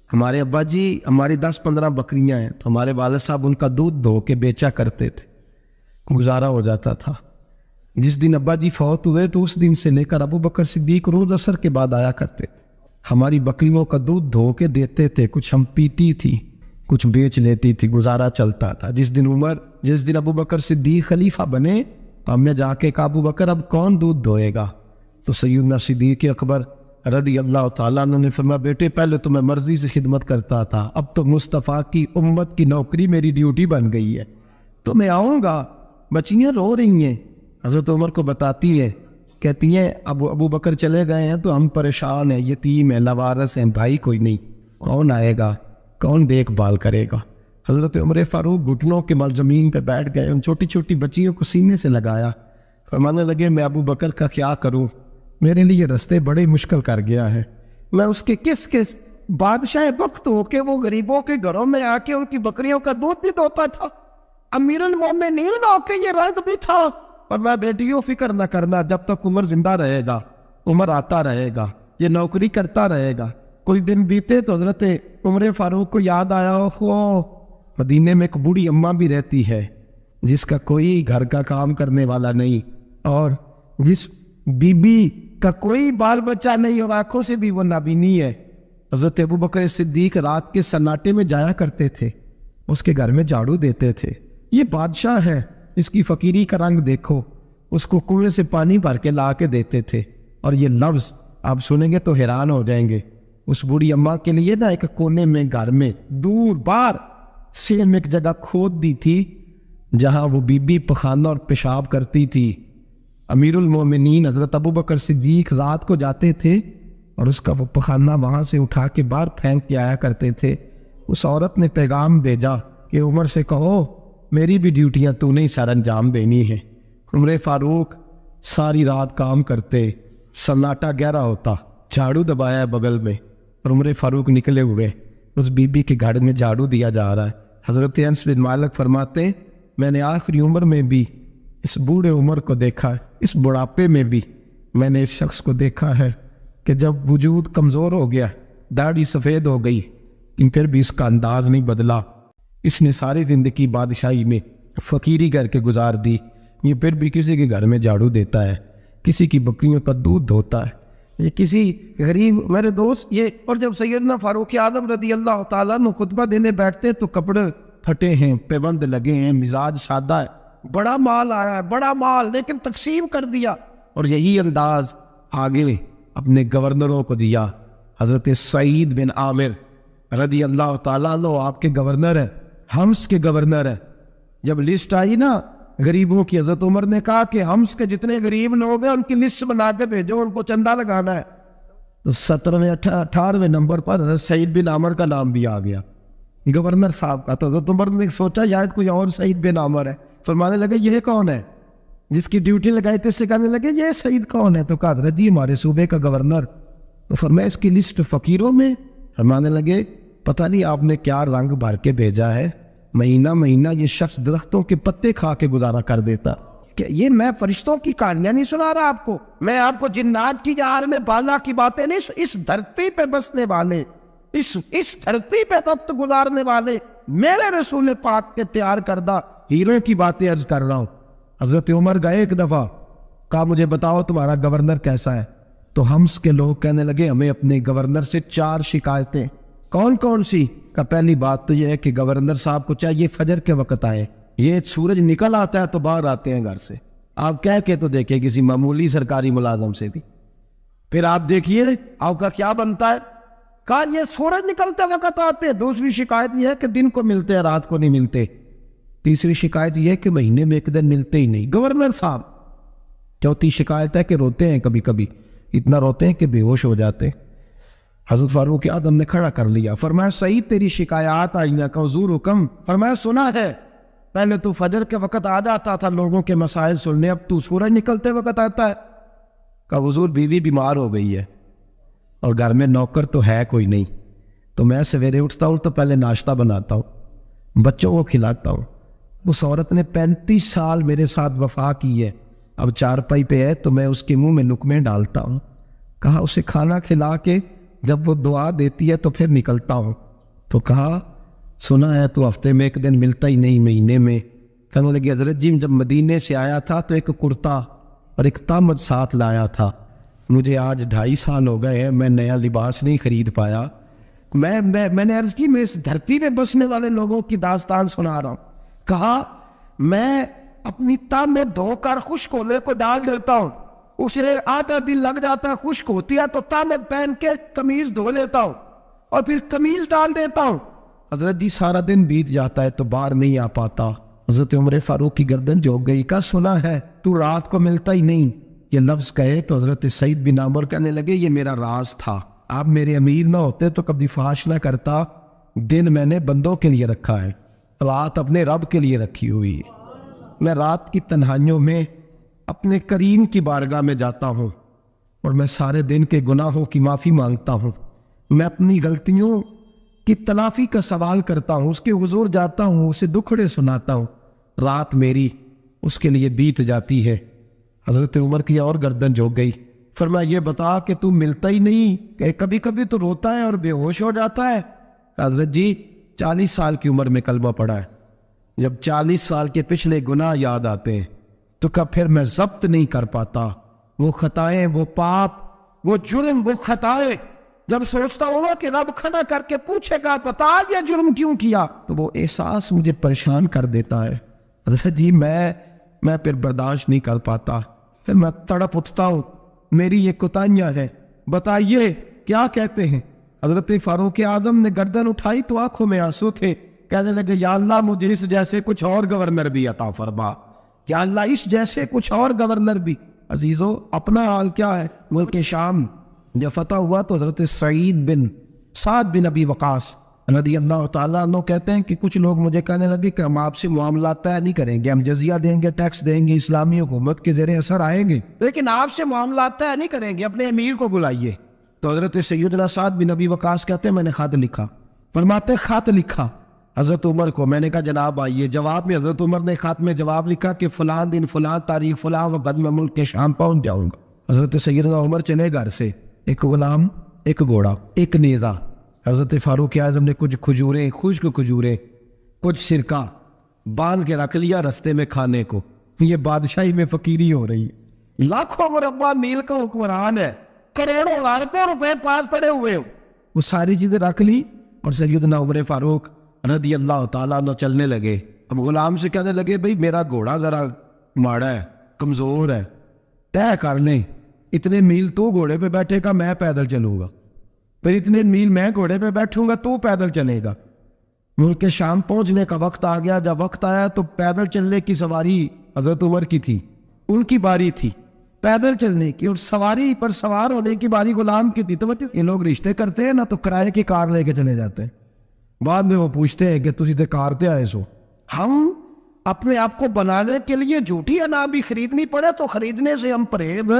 ہمارے ابا جی ہماری 10-15 بکریاں ہیں، تو ہمارے والد صاحب ان کا دودھ دھو کے بیچا کرتے تھے، گزارا ہو جاتا تھا۔ جس دن ابا جی فوت ہوئے تو اس دن سے لے کر ابو بکر صدیق روز عصر کے بعد آیا کرتے تھے، ہماری بکریوں کا دودھ دھو کے دیتے تھے، کچھ ہم پیتی تھی کچھ بیچ لیتی تھی، گزارا چلتا تھا۔ جس دن ابو بکر صدیق خلیفہ بنے تو ہم نے جا کے کہا ابو بکر اب کون دودھ دھوئے گا؟ تو سیدنا صدیق اکبر رضی اللہ تعالیٰ عنہ نے فرمایا بیٹے پہلے تو میں مرضی سے خدمت کرتا تھا، اب تو مصطفیٰ کی امت کی نوکری میری ڈیوٹی بن گئی ہے، تو میں آؤں گا۔ بچیاں رو رہی ہیں، حضرت عمر کو بتاتی ہے، کہتی ہیں ابو بکر چلے گئے ہیں تو ہم پریشان ہیں، یتیم ہیں، لوارث ہیں، بھائی کوئی نہیں، کون آئے گا، کون دیکھ بھال کرے گا؟ حضرت عمر فاروق گھٹنوں کے مل زمین پہ بیٹھ گئے، ان چھوٹی چھوٹی بچیوں کو سینے سے لگایا، فرمانے لگے میں ابو بکر کا کیا کروں، میرے لیے رستے بڑے مشکل کر گیا ہے، میں اس کے کس بادشاہ وقت ہو کے وہ غریبوں کے گھروں میں آ کے ان کی بکریوں کا دودھ بھی دھوتا تھا، امیر المومنین ہو کے یہ رنگ بھی تھا، اور میں بیٹیوں فکر نہ کرنا، جب تک عمر زندہ رہے گا عمر آتا رہے گا، یہ نوکری کرتا رہے گا۔ کوئی دن بیتے تو حضرت عمر فاروق کو یاد آیا مدینے میں ایک بوڑھی اماں بھی رہتی ہے جس کا کوئی گھر کا کام کرنے والا نہیں، اور جس بی بی کا کوئی بال بچہ نہیں، اور آنکھوں سے بھی وہ نابینی ہے۔ حضرت ابو بکر صدیق رات کے سناٹے میں جایا کرتے تھے، اس کے گھر میں جھاڑو دیتے تھے، یہ بادشاہ ہے، اس کی فقیری کا رنگ دیکھو، اس کو کنویں سے پانی بھر کے لا کے دیتے تھے، اور یہ لفظ آپ سنیں گے تو حیران ہو جائیں گے۔ اس بوڑھی اماں کے لیے نا ایک کونے میں گھر میں دور بار سیل میں ایک جگہ کھود دی تھی جہاں وہ بی بی پخانہ اور پیشاب کرتی تھی۔ امیر المومنین حضرت ابو بکر صدیق رات کو جاتے تھے اور اس کا وہ پخانہ وہاں سے اٹھا کے باہر پھینک کے آیا کرتے تھے۔ اس عورت نے پیغام بھیجا کہ عمر سے کہو میری بھی ڈیوٹیاں تو نہیں سر انجام دینی ہے۔ عمر فاروق ساری رات کام کرتے، سناٹا گہرا ہوتا، جھاڑو دبایا ہے بغل میں، اور عمر فاروق نکلے ہوئے اس بی بی کے گھر میں جھاڑو دیا جا رہا ہے۔ حضرت انس بن مالک فرماتے میں نے آخری عمر میں بھی اس بوڑھے عمر کو دیکھا ہے، اس بڑھاپے میں بھی میں نے اس شخص کو دیکھا ہے کہ جب وجود کمزور ہو گیا، داڑھی سفید ہو گئی، لیکن پھر بھی اس کا انداز نہیں بدلا۔ اس نے ساری زندگی بادشاہی میں فقیری کر کے گزار دی، یہ پھر بھی کسی کے گھر میں جھاڑو دیتا ہے، کسی کی بکریوں کا دودھ دھوتا ہے، یہ کسی غریب میرے دوست یہ۔ اور جب سیدنا فاروق اعظم رضی اللہ تعالیٰ عنہ خطبہ دینے بیٹھتے تو کپڑے پھٹے ہیں، پیبند لگے ہیں، مزاج سادہ ہے، بڑا مال آیا ہے، بڑا مال، لیکن تقسیم کر دیا۔ اور یہی انداز آگے اپنے گورنروں کو دیا۔ حضرت سعید بن عامر رضی اللہ تعالیٰ عنہ آپ کے گورنر ہیں، حمص کے گورنر ہیں۔ جب لسٹ آئی نا غریبوں کی، حضرت عمر نے کہا کہ حمص کے جتنے غریب لوگ ہیں ان کی لسٹ بنا کے بھیجو، ان کو چندہ لگانا ہے۔ تو 17ویں 18ویں نمبر پر حضرت سعید بن عامر کا نام بھی آ گیا، گورنر صاحب کا۔ تو حضرت عمر نے سوچا شاید کوئی اور سعید بن عامر ہے، فرمانے لگے یہ کون ہے؟ جس کی ڈیوٹی لگائی تھی اس سے کہنے لگے یہ سعید کون ہے؟ تو کہا حضرت جی ہمارے صوبے کا گورنر۔ تو فرمایا اس کی لسٹ فقیروں میں؟ فرمانے لگے پتہ نہیں آپ نے کیا رنگ بھر کے بھیجا ہے، مہینہ مہینہ یہ شخص درختوں کے پتے کھا کے گزارا کر دیتا۔ کہ یہ میں فرشتوں کی کہانیاں نہیں سنا رہا آپ کو، میں آپ کو جنات کی جہار میں بالا کی باتیں نہیں، اس دھرتی پہ بسنے والے، اس دھرتی پہ وقت گزارنے والے میرے رسول پاک کے تیار کردہ ہیروں کی باتیں عرض کر رہا ہوں۔ حضرت عمر گئے ایک دفعہ، کہا مجھے بتاؤ تمہارا گورنر کیسا ہے؟ تو حمص کے لوگ کہنے لگے ہمیں اپنے گورنر سے 4 شکایتیں۔ کون کون سی؟ کہ پہلی بات تو یہ ہے کہ گورنر صاحب کو چاہیے فجر کے وقت آئے، یہ سورج نکل آتا ہے تو باہر آتے ہیں گھر سے، آپ کہہ کے تو دیکھیں کسی معمولی سرکاری ملازم سے بھی۔ پھر آپ دیکھیے آپ کا کیا بنتا ہے، کہا یہ سورج نکلتے وقت آتے ہیں۔ دوسری شکایت یہ ہے کہ دن کو ملتے ہیں رات کو نہیں ملتے۔ تیسری شکایت یہ ہے کہ مہینے میں ایک دن ملتے ہی نہیں گورنر صاحب۔ چوتھی شکایت ہے کہ روتے ہیں کبھی کبھی، اتنا روتے ہیں کہ بے ہوش ہو جاتے ہیں۔ حضرت فاروق اعظم نے کھڑا کر لیا، فرمایا سعید تیری شکایات آئینہ کا حضور حکم۔ فرمایا سنا ہے، پہلے تو فجر کے وقت آ جاتا تھا لوگوں کے مسائل سننے، اب تو سورج نکلتے وقت آتا ہے۔ کہا حضور بیوی بیمار ہو گئی ہے اور گھر میں نوکر تو ہے کوئی نہیں، تو میں سویرے اٹھتا ہوں تو پہلے ناشتہ بناتا ہوں، بچوں کو کھلاتا ہوں۔ اس عورت نے 35 سال میرے ساتھ وفا کی ہے، اب چارپائی پہ ہے تو میں اس کے منہ میں نکمے ڈالتا ہوں۔ کہا اسے کھانا کھلا کے جب وہ دعا دیتی ہے تو پھر نکلتا ہوں۔ تو کہا سنا ہے تو ہفتے میں ایک دن ملتا ہی نہیں، مہینے میں۔ کہنے لگی حضرت جی جب مدینے سے آیا تھا تو ایک کرتا اور ایک تامد ساتھ لایا تھا، مجھے آج 2.5 سال ہو گئے ہیں، میں نیا لباس نہیں خرید پایا۔ میں نے عرض کی میں اس دھرتی میں بسنے والے لوگوں کی داستان سنا رہا ہوں۔ کہا میں اپنی تاب میں دھو کر خشک ہونے کو ڈال دیتا ہوں، اسے آدھا دن لگ جاتا ہے، خشک ہوتی ہے تو تاب میں پہن کے قمیض دھو لیتا ہوں اور پھر قمیض ڈال دیتا ہوں۔ حضرت جی سارا دن بیت جاتا ہے تو باہر نہیں آ پاتا۔ حضرت عمر فاروق کی گردن جھک گئی، کہا سنا ہے تو رات کو ملتا ہی نہیں، یہ لفظ کہے تو حضرت سعید بن عامر کہنے لگے یہ میرا راز تھا، آپ میرے امیر نہ ہوتے تو کبھی فحش نہ کرتا، دن میں نے بندوں کے لیے رکھا ہے، رات اپنے رب کے لیے رکھی ہوئی ہے۔ میں رات کی تنہائیوں میں اپنے کریم کی بارگاہ میں جاتا ہوں اور میں سارے دن کے گناہوں کی معافی مانگتا ہوں، میں اپنی غلطیوں کی تلافی کا سوال کرتا ہوں، اس کے حضور جاتا ہوں، اسے دکھڑے سناتا ہوں، رات میری اس کے لیے بیت جاتی ہے۔ حضرت عمر کی اور گردن جھک گئی، فرمایا یہ بتا کہ تو ملتا ہی نہیں، کہ کبھی کبھی تو روتا ہے اور بے ہوش ہو جاتا ہے۔ حضرت جی 40 سال کی عمر میں کلمہ پڑھا ہے، جب 40 سال کے پچھلے گناہ یاد آتے ہیں تو کب پھر میں ضبط نہیں کر پاتا، وہ خطائیں، وہ پاپ، وہ جرم، وہ خطائیں جب سوچتا ہوں کہ رب کھڑا کر کے پوچھے گا بتا یہ جرم کیوں کیا، تو وہ احساس مجھے پریشان کر دیتا ہے۔ حضرت جی میں پھر برداشت نہیں کر پاتا، پھر میں تڑپ اٹھتا ہوں، میری یہ کوتاہیاں ہیں، بتائیے کیا کہتے ہیں۔ حضرت فاروق اعظم نے گردن اٹھائی تو آنکھوں میں آنسو تھے، کہنے لگے یا اللہ مجھے اس جیسے کچھ اور گورنر بھی عطا فرما، یا اللہ اس جیسے کچھ اور گورنر بھی۔ عزیزو اپنا حال کیا ہے، ملک شام جب فتح ہوا تو حضرت سعد بن ابی وقاص رضی اللہ تعالیٰ عنہ کہتے ہیں کہ کچھ لوگ مجھے کہنے لگے کہ ہم آپ سے معاملات طے نہیں کریں گے، ہم جزیہ دیں گے، ٹیکس دیں گے، اسلامی حکومت کے زیر اثر آئیں گے، لیکن آپ سے معاملات طے نہیں کریں گے، اپنے امیر کو بلائیے۔ تو حضرت سیدنا سعد بن ابی وقاص کہتے ہیں میں نے خط لکھا، فرماتے خط لکھا، حضرت عمر کو. میں نے کہا جناب آئیے. جواب میں حضرت عمر نے خط میں جواب لکھا کہ فلاں دن فلاں تاریخ فلاں وقت میں ملک کے شام پہنچ جاؤں گا. حضرت سیدنا عمر چلے گھر سے. ایک غلام، ایک گھوڑا، ایک نیزہ. حضرت فاروق اعظم نے کچھ کھجوریں، خشک کھجوریں، کچھ سرکہ باندھ کے رکھ لیا رستے میں کھانے کو. یہ بادشاہی میں فقیری ہو رہی ہے. لاکھوں مربع میل کا حکمران ہے، کروڑوں اربوں روپے پاس پڑے ہوئے ہو. وہ ساری چیزیں رکھ لی اور سیدنا عمر فاروق رضی اللہ تعالیٰ عنہ چلنے لگے. اب غلام سے کہنے لگے بھئی میرا گھوڑا ذرا ماڑا ہے، کمزور ہے، طے کر لیں اتنے میل تو گھوڑے پہ بیٹھے گا، میں پیدل چلوں گا. پھر اتنے میل میں گھوڑے پہ بیٹھوں گا، تو پیدل چلے گا. ملک کے شام پہنچنے کا وقت آ گیا. جب وقت آیا تو پیدل چلنے کی سواری حضرت عمر کی تھی، ان کی باری تھی پیدل چلنے کی، اور سواری پر سوار ہونے کی باری غلام کی تھی. تو یہ لوگ رشتے کرتے ہیں نا تو کرائے کی کار لے کے چلے جاتے ہیں. بعد میں وہ پوچھتے ہیں کہ تسی تے کار تے آئے سو. ہم اپنے آپ کو بنانے کے لیے جھوٹی انا بھی خریدنی پڑے تو خریدنے سے ہم پرہیز.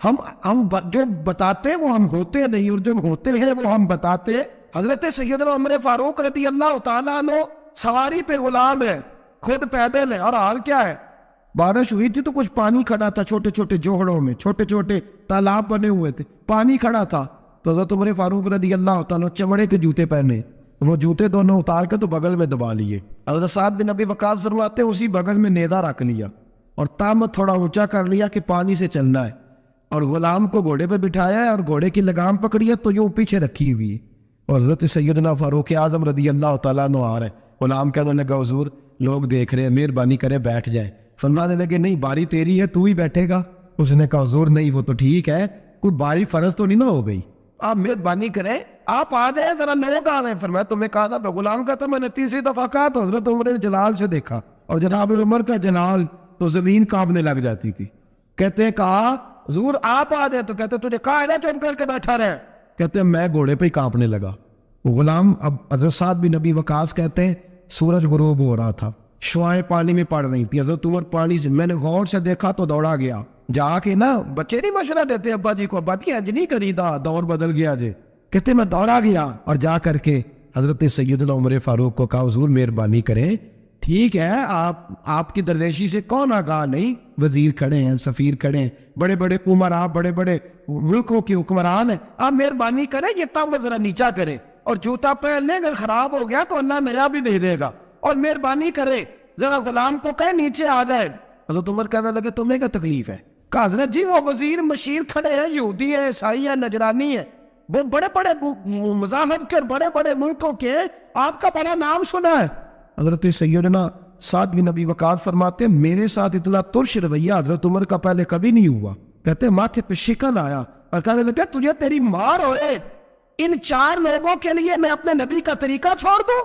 ہم جو بتاتے ہیں وہ ہم ہوتے نہیں، اور جو ہوتے ہیں وہ ہم بتاتے ہیں. حضرت سیدنا عمر فاروق رضی اللہ تعالیٰ عنہ سواری پہ غلام ہے، خود پیدل ہے. اور حال کیا ہے؟ بارش ہوئی تھی تو کچھ پانی کھڑا تھا چھوٹے چھوٹے جوہڑوں میں، چھوٹے چھوٹے تالاب بنے ہوئے تھے، پانی کھڑا تھا. تو حضرت عمر فاروق رضی اللہ تعالیٰ چمڑے کے جوتے پہنے، وہ جوتے دونوں اتار کے تو بغل میں دبا لیے. حضرت سعد بن ابی وقاص فرماتے ہیں اسی بغل میں نیزہ رکھ لیا اور تامت تھوڑا اونچا کر لیا کہ پانی سے چلنا ہے، اور غلام کو گھوڑے پہ بٹھایا ہے اور گھوڑے کی لگام پکڑی ہے تو یوں پیچھے رکھی ہوئی ہے. اور حضرت سیدنا فاروق اعظم رضی اللہ تعالیٰ عنہ آ رہے ہیں. غلام کہنے لگا حضور لوگ دیکھ رہے ہیں، مہربانی کریں بیٹھ جائیں. فرمانے لگے نہیں باری تیری ہے، تو ہی بیٹھے گا. اس نے کہا حضور نہیں وہ تو ٹھیک ہے، کوئی باری فرض تو نہیں نہ ہو گئی، آپ مہربانی کریں آپ آ جائیں، ذرا لوگ آ رہے ہیں. فرمایا تمہیں کہا تھا. غلام کا تھا میں نے تیسری دفعہ کہا تو حضرت عمر نے جلال سے دیکھا، اور جناب عمر کا جلال تو زمین کانپنے لگ جاتی تھی. کہتے ہیں کہا حضور آپ آ جائیں، تو کہتے تجھے کہا ہے نا چپ کر کے بیٹھا رہے. کہتے ہیں میں گھوڑے پہ ہی کانپنے لگا. غلام اب حضرت سعد بن ابی وقاص کہتے ہیں سورج غروب ہو رہا تھا، شعائیں پانی میں پڑ رہی تھی. حضرت عمر پانی سے میں نے غور سے دیکھا تو دوڑا گیا. جا کے نا بچے نہیں مشورہ دیتے ابا جی کو، ابا جی انج نہیں کریدا، دور بدل گیا جے. کہتے میں دوڑا گیا اور جا کر کے حضرت سیدنا عمر فاروق کو کہا حضور مہربانی کریں، ٹھیک ہے آپ کی درویشی سے کون آگاہ نہیں، وزیر کھڑے ہیں، سفیر کھڑے ہیں، بڑے بڑے عمراء، بڑے بڑے ملکوں کے حکمران ہیں، آپ مہربانی کریں یہ تام ذرا نیچا کریں، اور جوتا پہن لیں، اگر خراب ہو گیا تو اللہ نیا بھی دے دے گا، اور مہربانی کریں ذرا غلام کو کہیں نیچے آ جائے. حضرت عمر کہنے لگے تمہیں کیا تکلیف ہے؟ کہا حضرت جی وہ وزیر مشیر کھڑے ہیں، یہودی ہیں، عیسائی ہیں، نجرانی ہیں، وہ بڑے بڑے مذاہب کے بڑے بڑے ملکوں کے، آپ کا بڑا نام سنا ہے. حضرت سیدنا سعد بن ابی وقاص فرماتے ہیں میرے ساتھ اتنا ترش رویہ حضرت عمر کا پہلے کبھی نہیں ہوا. کہتے ہیں ماتھے پہ شکن آیا اور کہنے لگا تجھے تیری مار ہوئے، ان 4 لوگوں کے لیے میں اپنے نبی کا طریقہ چھوڑ دوں،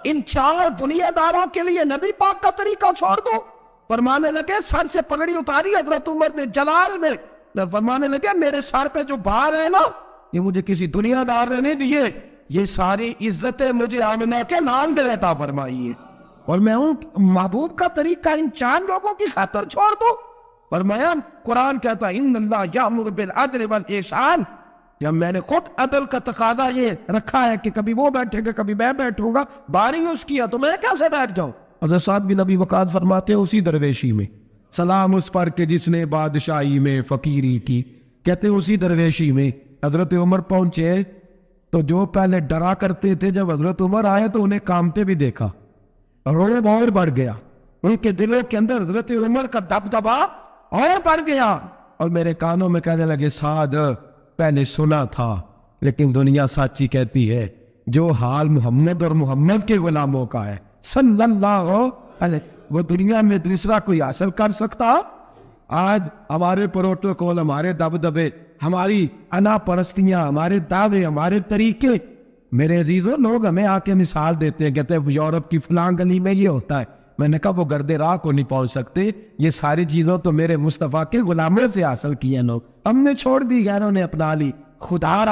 ان 4 دنیا داروں کے لیے نبی پاک کا طریقہ چھوڑ دوں. فرمانے لگے سر سے پگڑی اتاری حضرت عمر نے جلال میں، فرمانے لگے میرے سر پہ جو بار ہے نا یہ مجھے کسی دنیا دار نے نہیں دیے، یہ ساری عزتیں مجھے آمنہ کے نام پہ عطا فرمائی ہے، اور میں ہوں محبوب کا طریقہ ان 4 لوگوں کی خاطر چھوڑ دوں. فرمایا قرآن کہتا ہے ان اللہ یامر بالعدل والاحسان، جب میں نے خود عدل کا تقاضا یہ رکھا ہے کہ کبھی وہ بیٹھے گا کبھی میں بیٹھوں گا، باری اس کیا تو میں کیسے بیٹھ جاؤں. حضرت سعد بن ابی وقاص فرماتے ہیں اسی درویشی میں سلام اس پر کہ جس نے بادشاہی میں فقیری کی. کہتے ہیں اسی درویشی میں حضرت عمر پہنچے تو جو پہلے ڈرا کرتے تھے جب حضرت عمر آئے تو انہیں کامتے بھی دیکھا، رعب اور بڑھ گیا، ان کے دلوں کے اندر حضرت عمر کا دبدبا اور بڑھ گیا، اور میرے کانوں میں کہنے لگے سعد پہلے سنا تھا لیکن دنیا سچی کہتی ہے جو حال محمد اور محمد کے غلاموں کا ہے صلی اللہ علیہ وہ دنیا میں دوسرا کوئی حاصل کر سکتا. آج ہمارے پروٹوکول، ہمارے دبدبے، ہماری انا پرستیاں، ہمارے دعوے، ہمارے طریقے، میرے عزیزوں لوگ ہمیں آ کے مثال دیتے ہیں، کہتے ہیں یورپ کی فلاں گلی میں یہ ہوتا ہے. میں نے کہا وہ گرد راہ کو نہیں پہنچ سکتے، یہ ساری چیزوں تو میرے مصطفیٰ کے غلاموں سے حاصل کی ہیں لوگ، ہم نے چھوڑ دی، غیروں نے اپنا لی. خدا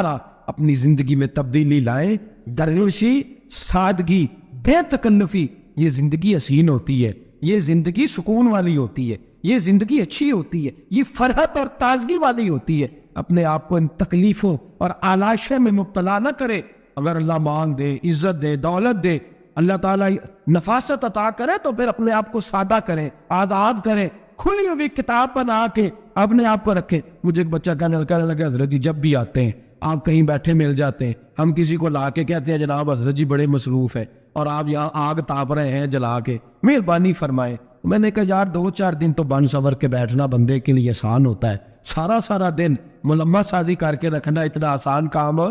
را اپنی زندگی میں تبدیلی لائیں. درویشی، سادگی، بے تکلفی، یہ زندگی حسین ہوتی ہے، یہ زندگی سکون والی ہوتی ہے، یہ زندگی اچھی ہوتی ہے، یہ فرحت اور تازگی والی ہوتی ہے. اپنے آپ کو ان تکلیفوں اور آلائشوں میں مبتلا نہ کرے. اگر اللہ مال دے، عزت دے، دولت دے، اللہ تعالیٰ نفاست عطا کرے تو پھر اپنے آپ کو سادہ کریں، آزاد کریں، کھلی ہوئی کتاب بنا کے اپنے آپ کو رکھیں۔ مجھے ایک بچہ کہنے لگا حضرت جی جب بھی آتے ہیں آپ کہیں بیٹھے مل جاتے ہیں، ہم کسی کو لا کے کہتے ہیں جناب حضرت جی بڑے مصروف ہیں اور آپ یہاں آگ تاپ رہے ہیں جلا کے، مہربانی فرمائیں۔ میں نے کہا یار 2-4 دن تو بن سور کے بیٹھنا بندے کے لیے آسان ہوتا ہے، سارا دن ملمت سازی کر کے رکھنا اتنا آسان کام ہو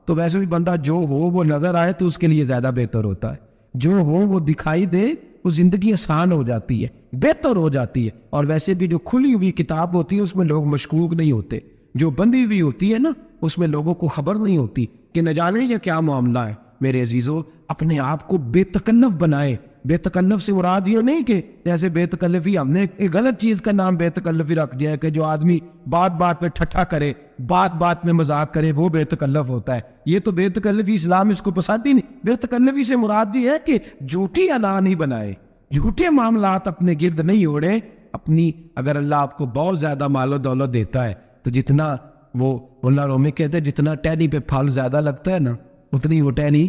تو ویسے بھی بندہ جو ہو وہ نظر آئے تو اس کے لیے زیادہ بہتر ہوتا ہے، جو ہو وہ دکھائی دے، وہ زندگی آسان ہو جاتی ہے، بہتر ہو جاتی ہے۔ اور ویسے بھی جو کھلی ہوئی کتاب ہوتی ہے اس میں لوگ مشکوک نہیں ہوتے، جو بندی ہوئی ہوتی ہے نا اس میں لوگوں کو خبر نہیں ہوتی کہ نہ جانے یہ کیا معاملہ ہے۔ میرے عزیزو اپنے آپ کو بے تکلف بنائے۔ بے تکلف سے مراد یہ نہیں کہ جیسے بے تکلفی ہم نے ایک غلط چیز کا نام بے تکلفی رکھ دیا ہے کہ جو آدمی بات بات پہ ٹھٹھا کرے، بات بات میں مذاق کرے وہ بے تکلف ہوتا ہے۔ یہ تو بے تکلفی اسلام اس کو پسند ہی نہیں۔ بے تکلفی سے مراد یہ ہے کہ جھوٹی انا نہیں بنائے، جھوٹے معاملات اپنے گرد نہیں اوڑے۔ اپنی اگر اللہ آپ کو بہت زیادہ مال و دولت دیتا ہے تو جتنا وہ مولانا رومی کہتے ہیں جتنا ٹہنی پہ پھل زیادہ لگتا ہے نا اتنی وہ ٹہنی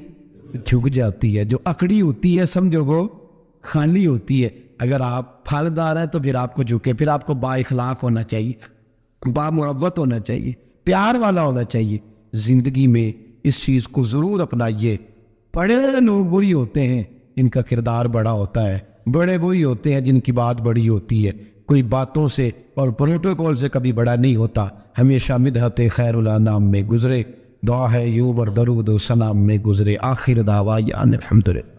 جھک جاتی ہے، جو اکڑی ہوتی ہے سمجھو وہ خالی ہوتی ہے۔ اگر آپ پھلدار ہیں تو پھر آپ کو جھکے، پھر آپ کو با اخلاق ہونا چاہیے، با محبت ہونا چاہیے، پیار والا ہونا چاہیے۔ زندگی میں اس چیز کو ضرور اپنائیے۔ بڑے لوگ وہی ہوتے ہیں جن کا کردار بڑا ہوتا ہے، بڑے وہی ہوتے ہیں جن کی بات بڑی ہوتی ہے۔ کوئی باتوں سے اور پروٹوکول سے کبھی بڑا نہیں ہوتا، ہمیشہ مدحت خیر الانام میں گزرے۔ دعا ہے یوں اور درود و سلام میں گزرے۔ آخر دعویٰ الحمدللہ۔